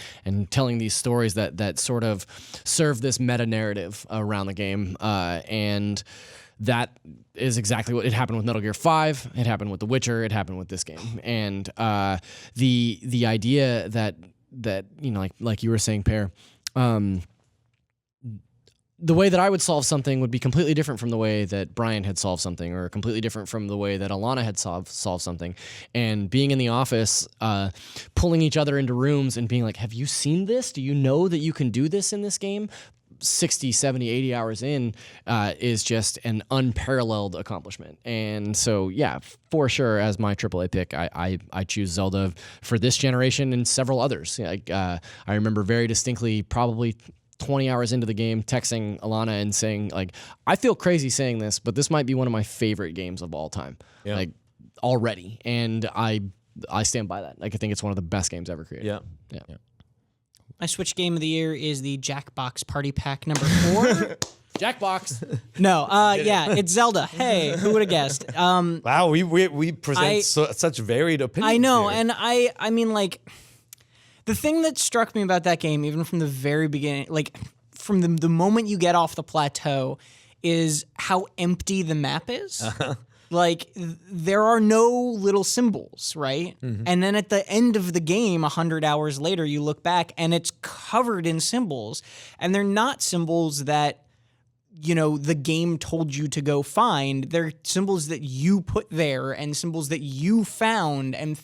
telling these stories that sort of serve this meta narrative around the game, and that is exactly what it happened with Metal Gear 5. It happened with The Witcher. It happened with this game, and the idea that like you were saying, Pear, the way that I would solve something would be completely different from the way that Brian had solved something, or completely different from the way that Alana had solved something. And being in the office, pulling each other into rooms and being like, have you seen this? Do you know that you can do this in this game? 60, 70, 80 hours in is just an unparalleled accomplishment. And so, yeah, for sure, as my AAA pick, I choose Zelda for this generation and several others. Like, I remember very distinctly, probably 20 hours into the game, texting Alana and saying, like, I feel crazy saying this, but this might be one of my favorite games of all time, like, already. And I stand by that. Like, I think it's one of the best games ever created. Yeah. My Switch game of the year is the Jackbox Party Pack number 4. Jackbox. No, it's Zelda. Hey, who would have guessed? Wow, we present such varied opinions. I know, here. and I mean, like, the thing that struck me about that game, even from the very beginning, like from the moment you get off the plateau, is how empty the map is. Like, there are no little symbols, right? Mm-hmm. And then at the end of the game, 100 hours later, you look back and it's covered in symbols. And they're not symbols that, the game told you to go find. They're symbols that you put there, and symbols that you found, and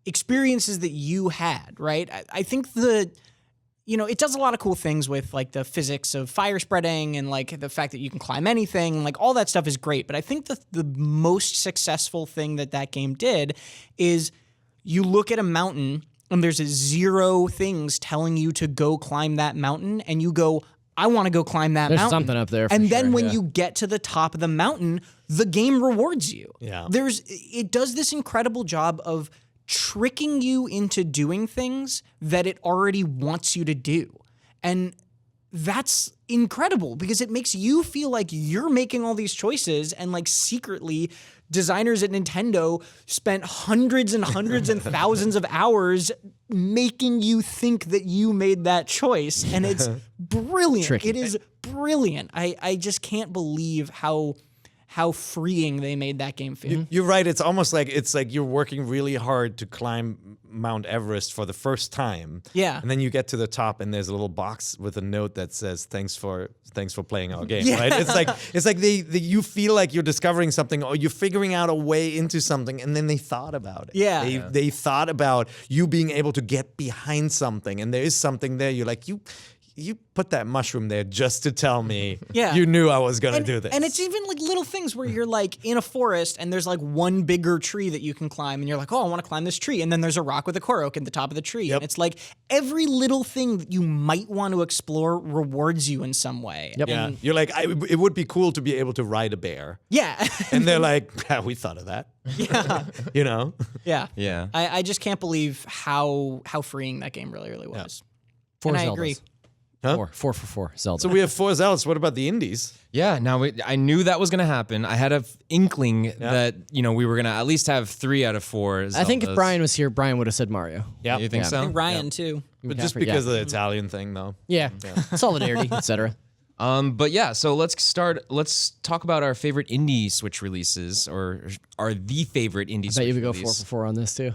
experiences that you had, right? I think it does a lot of cool things with, like, the physics of fire spreading and, like, the fact that you can climb anything. And, like, all that stuff is great. But I think the most successful thing that game did is you look at a mountain and there's 0 things telling you to go climb that mountain, and you go, I want to go climb that mountain. There's something up there. And then when you get to the top of the mountain, the game rewards you. Yeah. It does this incredible job of tricking you into doing things that it already wants you to do. And that's incredible because it makes you feel like you're making all these choices, and, like, secretly designers at Nintendo spent hundreds and hundreds and thousands of hours making you think that you made that choice. And it's brilliant. Tricky. It is brilliant. I just can't believe how freeing they made that game feel. You're right. It's almost like you're working really hard to climb Mount Everest for the first time. Yeah. And then you get to the top, and there's a little box with a note that says "Thanks for playing our game." Yeah. Right? It's like you feel like you're discovering something, or you're figuring out a way into something, and then they thought about it. Yeah. They thought about you being able to get behind something, and there is something there. You're like you put that mushroom there just to tell me you knew I was going to do this. And it's even, like, little things where you're, like, in a forest and there's, like, one bigger tree that you can climb, and you're like, oh, I want to climb this tree. And then there's a rock with a korok at the top of the tree. Yep. And it's like every little thing that you might want to explore rewards you in some way. Yep. Yeah. You're like, it would be cool to be able to ride a bear. Yeah. And they're like, we thought of that. Yeah. Yeah. I just can't believe how freeing that game really, really was. 4 and Zeldas. I agree. Huh? 4 for 4 Zelda. So we have 4 Zeldas. What about the indies? Yeah, now I knew that was going to happen. I had an inkling that, we were going to at least have 3 out of 4 Zeldas. I think if Brian was here, Brian would have said Mario. Yeah. You think so? And Ryan, too. But just because of the Italian thing, though. Yeah. Solidarity, etc. But yeah, so let's talk about our favorite indie Switch releases, or the favorite indie Switch Bet you would go release. 4 for 4 on this too.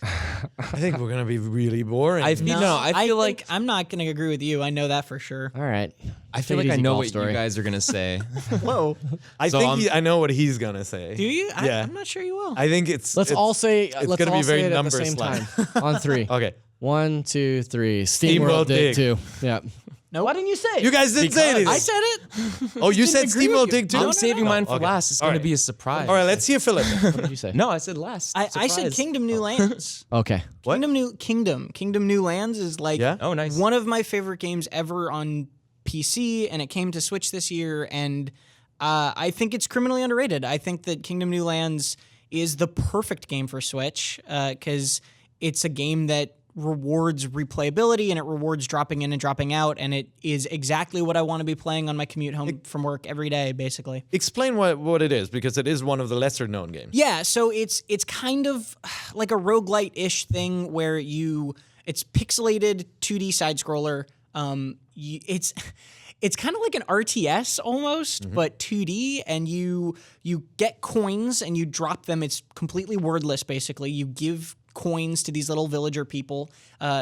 I think we're gonna be really boring. I feel like I'm not going to agree with you. I know that for sure. All right. I feel like I know what you guys are gonna say. Whoa. I think I know what he's gonna say. Do you? Yeah. I'm not sure you will. I think it's. Let's all say let's gonna all be very say it at the number same slash. time on 3. Okay. 1, 2, 3. Steamworld Steamworld Dig Dig. 2. Yeah. No. Why didn't you say it? You guys didn't say anything. I said it. Oh, you said agree with Steamworld you. Dig too. I'm saving mine for okay. last. It's All gonna right. be a surprise. All right, let's hear Philip. What did you say? No, I said last. I said Surprise. Kingdom Newlands. Okay. What? Kingdom Newlands is like Yeah? Oh, nice. one of my favorite games ever on PC, and it came to Switch this year, and I think it's criminally underrated. I think that Kingdom Newlands is the perfect game for Switch because it's a game that rewards replayability and it rewards dropping in and dropping out, and it is exactly what I want to be playing on my commute home from work every day, basically. Explain what it is, because it is one of the lesser known games. Yeah, so it's kind of like a roguelite-ish thing where it's pixelated 2D side scroller. It's kind of like an RTS almost, but 2D, and you get coins and you drop them. It's completely wordless, basically. You give coins to these little villager people.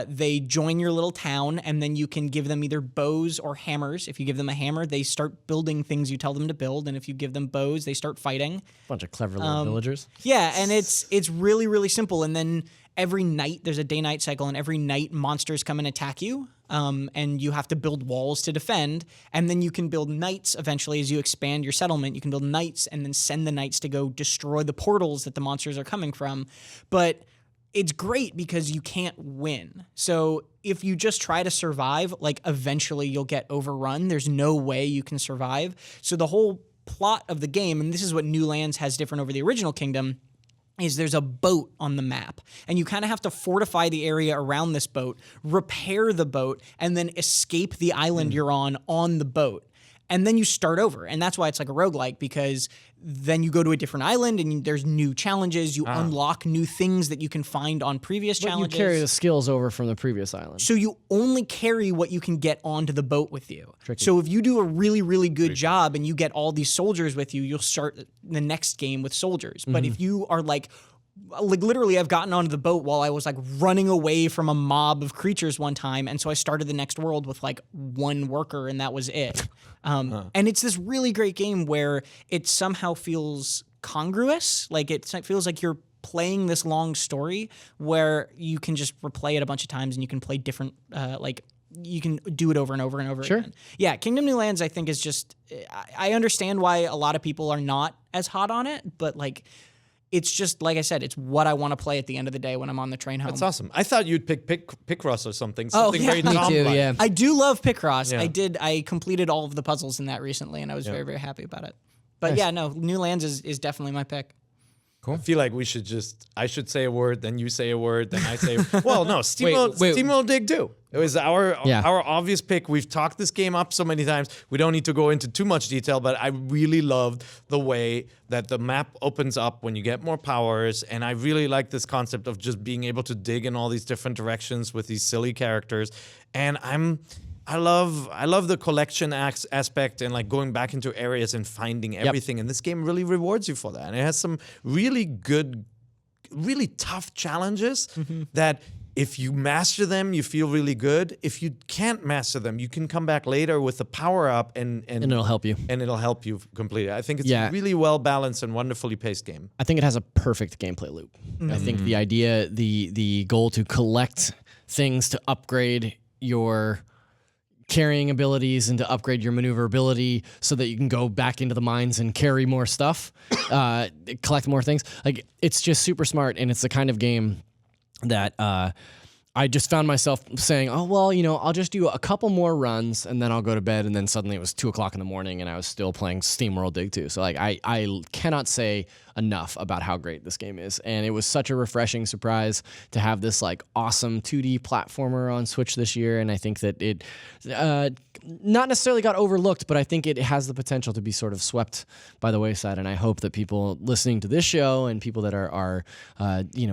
They join your little town, and then you can give them either bows or hammers. If you give them a hammer, they start building things you tell them to build, and if you give them bows, they start fighting. Bunch of clever little villagers. Yeah, and it's really, really simple. And then every night, there's a day-night cycle, and every night monsters come and attack you, and you have to build walls to defend. And then you can build knights eventually as you expand your settlement. You can build knights and then send the knights to go destroy the portals that the monsters are coming from. But it's great because you can't win. So if you just try to survive, like eventually you'll get overrun. There's no way you can survive. So the whole plot of the game, and this is what Newlands has different over the original Kingdom, is there's a boat on the map, and you kind of have to fortify the area around this boat, repair the boat, and then escape the island you're on the boat. And then you start over. And that's why it's like a roguelike, because then you go to a different island and there's new challenges. You unlock new things that you can find on previous But challenges. you carry the skills over from the previous island. So you only carry what you can get onto the boat with you. So if you do a really, really good job and you get all these soldiers with you, you'll start the next game with soldiers. But if you are like literally, I've gotten onto the boat while I was like running away from a mob of creatures one time, and so I started the next world with like one worker, and that was it. And it's this really great game where it somehow feels congruous. Like it feels like you're playing this long story where you can just replay it a bunch of times, and you can play different you can do it over and over and over again. Yeah, Kingdom Newlands I think is just I understand why a lot of people are not as hot on it, but like it's just, like I said, it's what I want to play at the end of the day when I'm on the train home. That's awesome. I thought you'd pick Picross or something. Oh, Something yeah. very Me Tom-like. too, yeah. I do love Picross. Yeah. I completed all of the puzzles in that recently, and I was very, very happy about it. But yeah, no, Newlands is definitely my pick. I feel like I should say a word, then you say a word, then I say. Well, no, Steamworld Dig too. It was our obvious pick. We've talked this game up so many times. We don't need to go into too much detail, but I really loved the way that the map opens up when you get more powers, and I really like this concept of just being able to dig in all these different directions with these silly characters. And I love the collection aspect and like going back into areas and finding everything. And this game really rewards you for that. And it has some really good, really tough challenges that if you master them, you feel really good. If you can't master them, you can come back later with a power up and it'll help you. And it'll help you completely. I think it's a really well balanced and wonderfully paced game. I think it has a perfect gameplay loop. I think the idea, the goal to collect things to upgrade your carrying abilities and to upgrade your maneuverability so that you can go back into the mines and carry more stuff, collect more things. Like, it's just super smart, and it's the kind of game that I just found myself saying, oh, well, I'll just do a couple more runs and then I'll go to bed. And then suddenly it was 2:00 in the morning and I was still playing Steamworld Dig 2. So like I cannot say enough about how great this game is. And it was such a refreshing surprise to have this like awesome 2D platformer on Switch this year. And I think that it not necessarily got overlooked, but I think it has the potential to be sort of swept by the wayside. And I hope that people listening to this show and people that are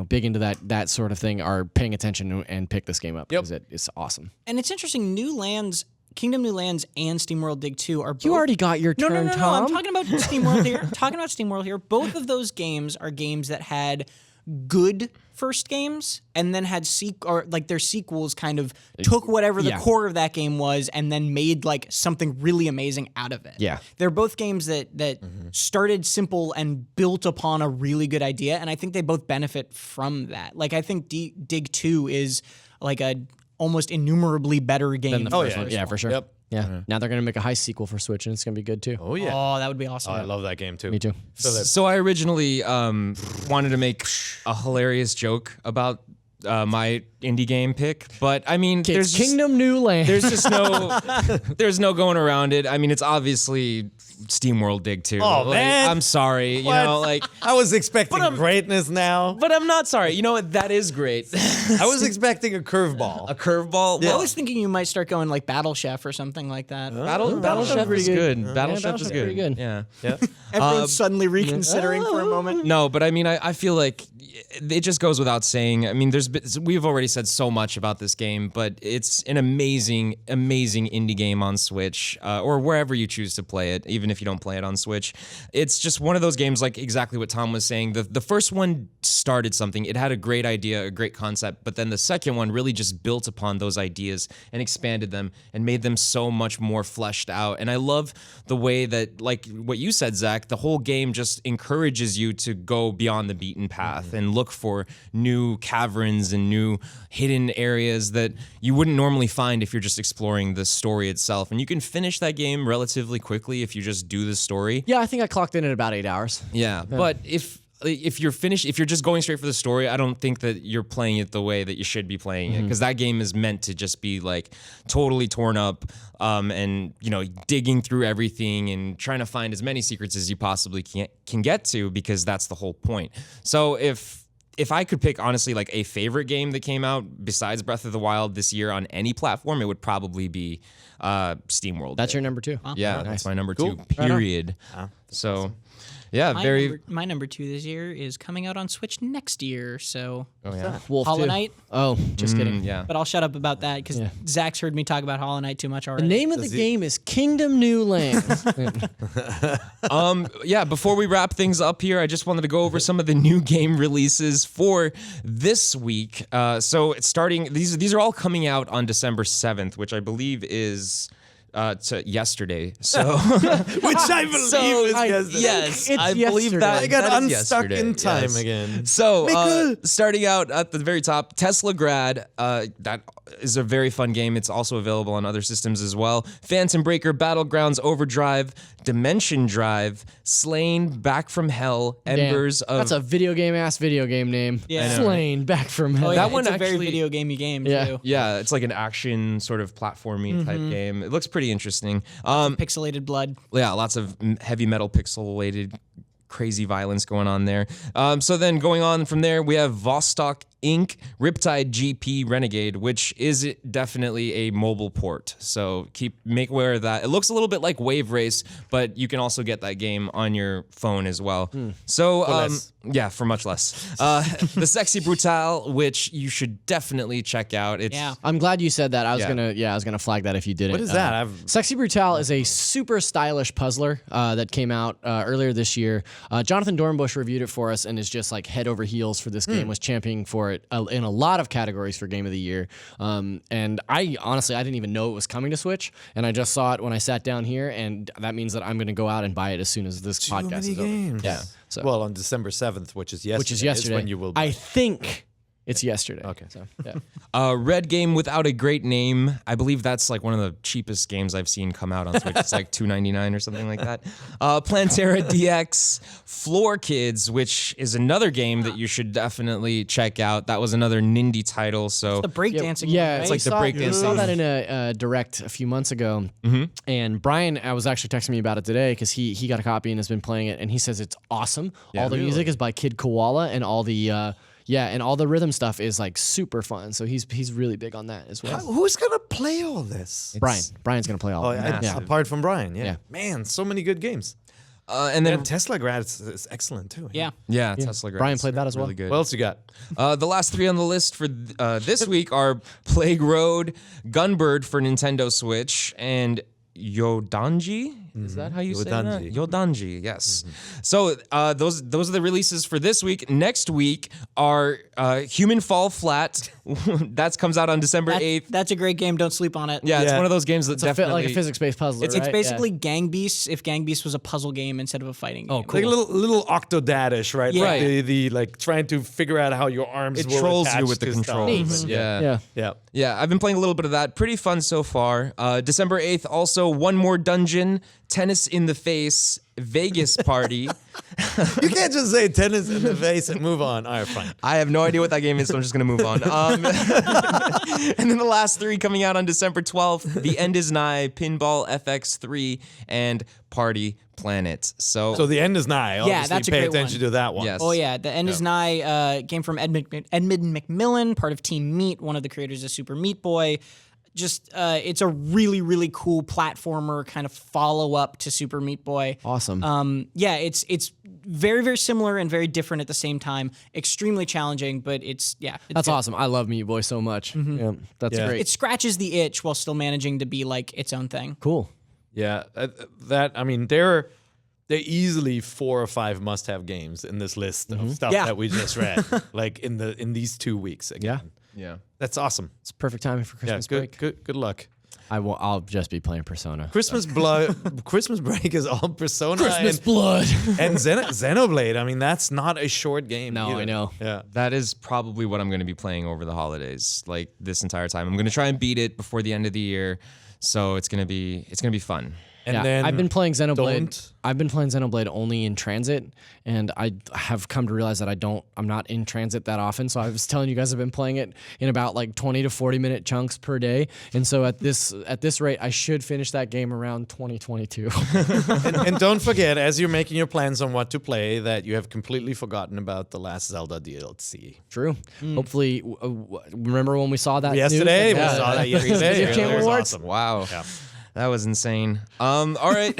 big into that sort of thing are paying attention and pick this game up because it's awesome. And it's interesting, Newlands Kingdom Newlands and Steamworld Dig 2 are both... You already got your turn, No, Tom. I'm talking about Steamworld here. Both of those games are games that had good first games and then had their sequels kind of took whatever the core of that game was and then made like something really amazing out of it. Yeah. They're both games that started simple and built upon a really good idea, and I think they both benefit from that. Like I think Dig 2 is like a almost innumerably better game Than the than first one. Yeah, for sure. Yep. Yeah. Now they're gonna make a heist sequel for Switch, and it's gonna be good too. Oh yeah. Oh, that would be awesome. Oh, I love that game too. Me too. So I originally wanted to make a hilarious joke about my indie game pick, but I mean, It's Kingdom Newlands. there's just there's no going around it. I mean, it's obviously Steamworld Dig 2. Oh, man. I'm sorry, you What? know, like, I was expecting greatness now. but I'm not sorry. You know what? That is great. I was expecting a curveball. A curveball. I was thinking you might start going like Battle Chef or something like that. Battle Chef pretty is good. good. Battle Yeah, Chef Battle is Chef's good. pretty good. Yeah. Yeah. Everyone's suddenly reconsidering for a moment. No, but I mean, I feel like it just goes without saying. I mean, we've already said so much about this game, but it's an amazing indie game on Switch or wherever you choose to play it, even if you don't play it on Switch. It's just one of those games, like exactly what Tom was saying. The first one started something. It had a great idea, a great concept, but then the second one really just built upon those ideas and expanded them and made them so much more fleshed out. And I love the way that, like what you said, Zach, the whole game just encourages you to go beyond the beaten path and look for new caverns and new hidden areas that you wouldn't normally find if you're just exploring the story itself. And you can finish that game relatively quickly if you just do the story. Yeah, I think I clocked in at about 8 hours. Yeah, but if you're just going straight for the story, I don't think that you're playing it the way that you should be playing it, because that game is meant to just be like totally torn up and digging through everything and trying to find as many secrets as you possibly can get to, because that's the whole point. So if I could pick, honestly, like a favorite game that came out besides Breath of the Wild this year on any platform, it would probably be Steamworld. That's your number 2. Yeah, that's my number 2, Right on. period. So, yeah, My number 2 this year is coming out on Switch next year, so Oh, yeah. Wolf Hollow 2. Knight. Oh, just kidding. Yeah. But I'll shut up about that because Yeah. Zach's heard me talk about Hollow Knight too much The already. name of the game is Kingdom Newlands. Yeah, before we wrap things up here, I just wanted to go over some of the new game releases for this week. So it's starting, these are all coming out on December 7th, which I believe is to yesterday. So Which I believe is yesterday. yes, It's I believe yesterday. that I got that is unstuck yesterday, in time yes. again. So, starting out at the very top, Tesla Grad, that is a very fun game. It's also available on other systems as well. Phantom Breaker, Battlegrounds Overdrive, Dimension Drive, Slain, Back from Hell, Embers of... That's a video game name. Yeah. I know, Slain Back from Hell. Oh, yeah, That one it's a very actually- video gamey game Yeah. too. Yeah, it's like an action sort of platforming type game. It looks pretty interesting. Pixelated blood. Yeah, lots of heavy metal pixelated crazy violence going on there. So then going on from there, we have Vostok Inc. Riptide GP Renegade, which is definitely a mobile port. So make aware of that. It looks a little bit like Wave Race, but you can also get that game on your phone as well. So less. yeah, for much less. The Sexy Brutale, which you should definitely check out. It's Yeah. I'm glad you said that. I was Yeah. gonna flag that if you didn't. What is that? Sexy Brutale is a super stylish puzzler that came out earlier this year. Jonathan Dornbush reviewed it for us and is just like head over heels for this game. Was championing for it in a lot of categories for Game of the Year. And I honestly didn't even know it was coming to Switch, and I just saw it when I sat down here, and that means that I'm gonna go out and buy it as soon as this podcast is over. Yeah. So Well, on December 7th, which is yesterday. Is when you will. I think it's yesterday. Okay. So yeah. Red Game Without a Great Name. I believe that's like one of the cheapest games I've seen come out on Switch. It's like $2.99 or something like that. Plantera DX, Floor Kids, which is another game that you should definitely check out. That was another Nindy title. So The breakdancing. Yeah, one, it's right? like the breakdancing. I saw that in a direct a few months ago, and Brian, I was actually texting me about it today because he got a copy and has been playing it, and he says it's awesome. All the music is by Kid Koala, and all the and all the rhythm stuff is like super fun. So he's really big on that as well. Who's gonna play all this? Brian's gonna play all of them. Apart from Brian, yeah. Man, so many good games. And then Tesla Grad is excellent too. Yeah. Tesla. Brian played that as well. Really good. What else you got? The last 3 on the list for this week are Plague Road, Gunbird for Nintendo Switch, and Yodanji. Is that how you say that? Yodanji. Yodanji, yes. So those are the releases for this week. Next week are Human Fall Flat. That comes out on December 8th. That's a great game. Don't sleep on it. Yeah, it's Yeah. one of those games that It's definitely like a physics-based puzzle. It's basically Gang Beasts if Gang Beasts was a puzzle game instead of a fighting game. Oh, cool. Like a little Octodad-ish, right? Yeah. Like Right. the like trying to figure out how your arms It will trolls you attach with the to stuff. controls. Yeah. Yeah. I've been playing a little bit of that. Pretty fun so far. December 8th, also One More Dungeon, Tennis in the Face, Vegas Party. You can't just say tennis in the face and move on. All right, fine. I have no idea what that game is, so I'm just going to move on. And then the last 3 coming out on December 12th, The End Is Nigh, Pinball FX3, and Party Planet. So So the end is nigh. Obviously, that's a pay great attention one. to that one. Yes. Oh yeah, The End Is Nigh, game from Edmund McMillan, part of Team Meat, one of the creators of Super Meat Boy. Just it's a really, really cool platformer kind of follow-up to Super Meat Boy. Awesome. It's very, very similar and very different at the same time. Extremely challenging, but it's That's good. awesome. I love Meat Boy so much. Yeah, that's Yeah. great. It scratches the itch while still managing to be like its own thing. cool. Yeah. I mean, they're easily 4 or 5 must-have games in this list of stuff Yeah. that we just read. Like in these 2 weeks. Again. yeah. That's awesome. It's perfect timing for Yeah. Christmas break. Good luck. I'll just be playing Persona. Christmas break is all Persona blood. and Xenoblade. I mean, that's not a short game. No, either. I know. Yeah. That is probably what I'm going to be playing over the holidays, like this entire time. I'm going to try and beat it before the end of the year, so it's going to be fun. And Yeah, then I've been playing Xenoblade. don't. I've been playing Xenoblade only in transit, and I have come to realize that I'm not in transit that often. So I was telling you guys I've been playing it in about like 20 to 40 minute chunks per day, and so at this rate, I should finish that game around 2022. and don't forget, as you're making your plans on what to play, that you have completely forgotten about the last Zelda DLC. True. Hopefully, remember when we saw that Yesterday, news? we saw that yesterday. Video Game That was Awards? awesome. Wow. Yeah. That was insane. All right.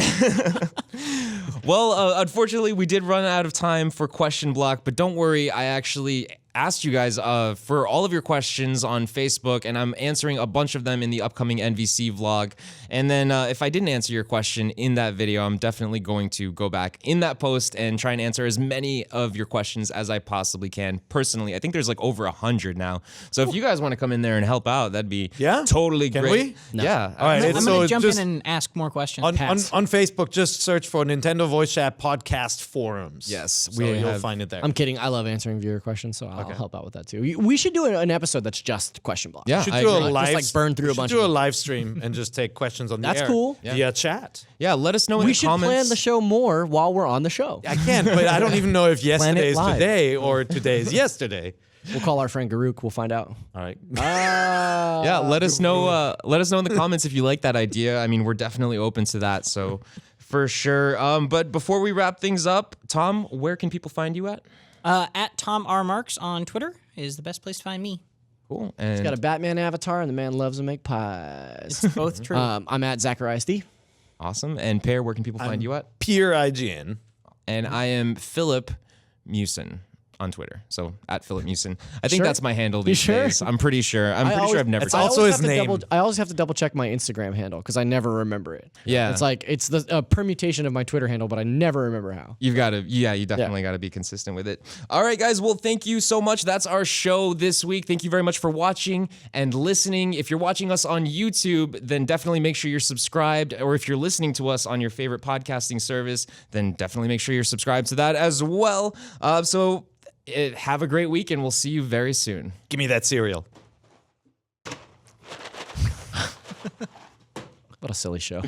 Well, unfortunately, we did run out of time for question block, but don't worry. I actually asked you guys for all of your questions on Facebook, and I'm answering a bunch of them in the upcoming NVC vlog. And then if I didn't answer your question in that video, I'm definitely going to go back in that post and try and answer as many of your questions as I possibly can personally. I think there's like over 100 now. So if you guys want to come in there and help out, that'd be totally Can great. we? Yeah. All right. I'm so going to jump just in and ask more questions. on Facebook, just search for Nintendo Voice Chat Podcast Forums. Yes, So you'll find it there. I'm kidding. I love answering viewer questions, so I'll help out with that too. We should do an episode that's just question block. Yeah. should I do a agree. live, Just, like, burn through a bunch do of a them. live stream and just take questions on the That's air cool. via chat. Yeah, let us know in We the should comments. plan the show more while we're on the show. I can, but I don't even know if yesterday is live. today or today is yesterday. We'll call our friend Garuk. We'll find out. All right. Yeah, let us know. Let us know in the comments if you like that idea. I mean, we're definitely open to that. So, for sure. But before we wrap things up, Tom, where can people find you at? At Tom R. Marks on Twitter is the best place to find me. Cool. And He's got a Batman avatar, and the man loves to make pies. It's both true. I'm at Zacharias D. awesome. And Pear, where can people find you at? Pure IGN. And I am Philip Musin on Twitter. So at Philip Musin. I think Sure? that's my handle these sure? days. I'm pretty sure. I'm pretty sure I've never. It's changed. also his name. I always have to double check my Instagram handle because I never remember it. Yeah. It's like it's the permutation of my Twitter handle, but I never remember how. You've got to, you definitely got to be consistent with it. All right, guys. Well, thank you so much. That's our show this week. Thank you very much for watching and listening. If you're watching us on YouTube, then definitely make sure you're subscribed. Or if you're listening to us on your favorite podcasting service, then definitely make sure you're subscribed to that as well. Have a great week, and we'll see you very soon. Give me that cereal. What a silly show.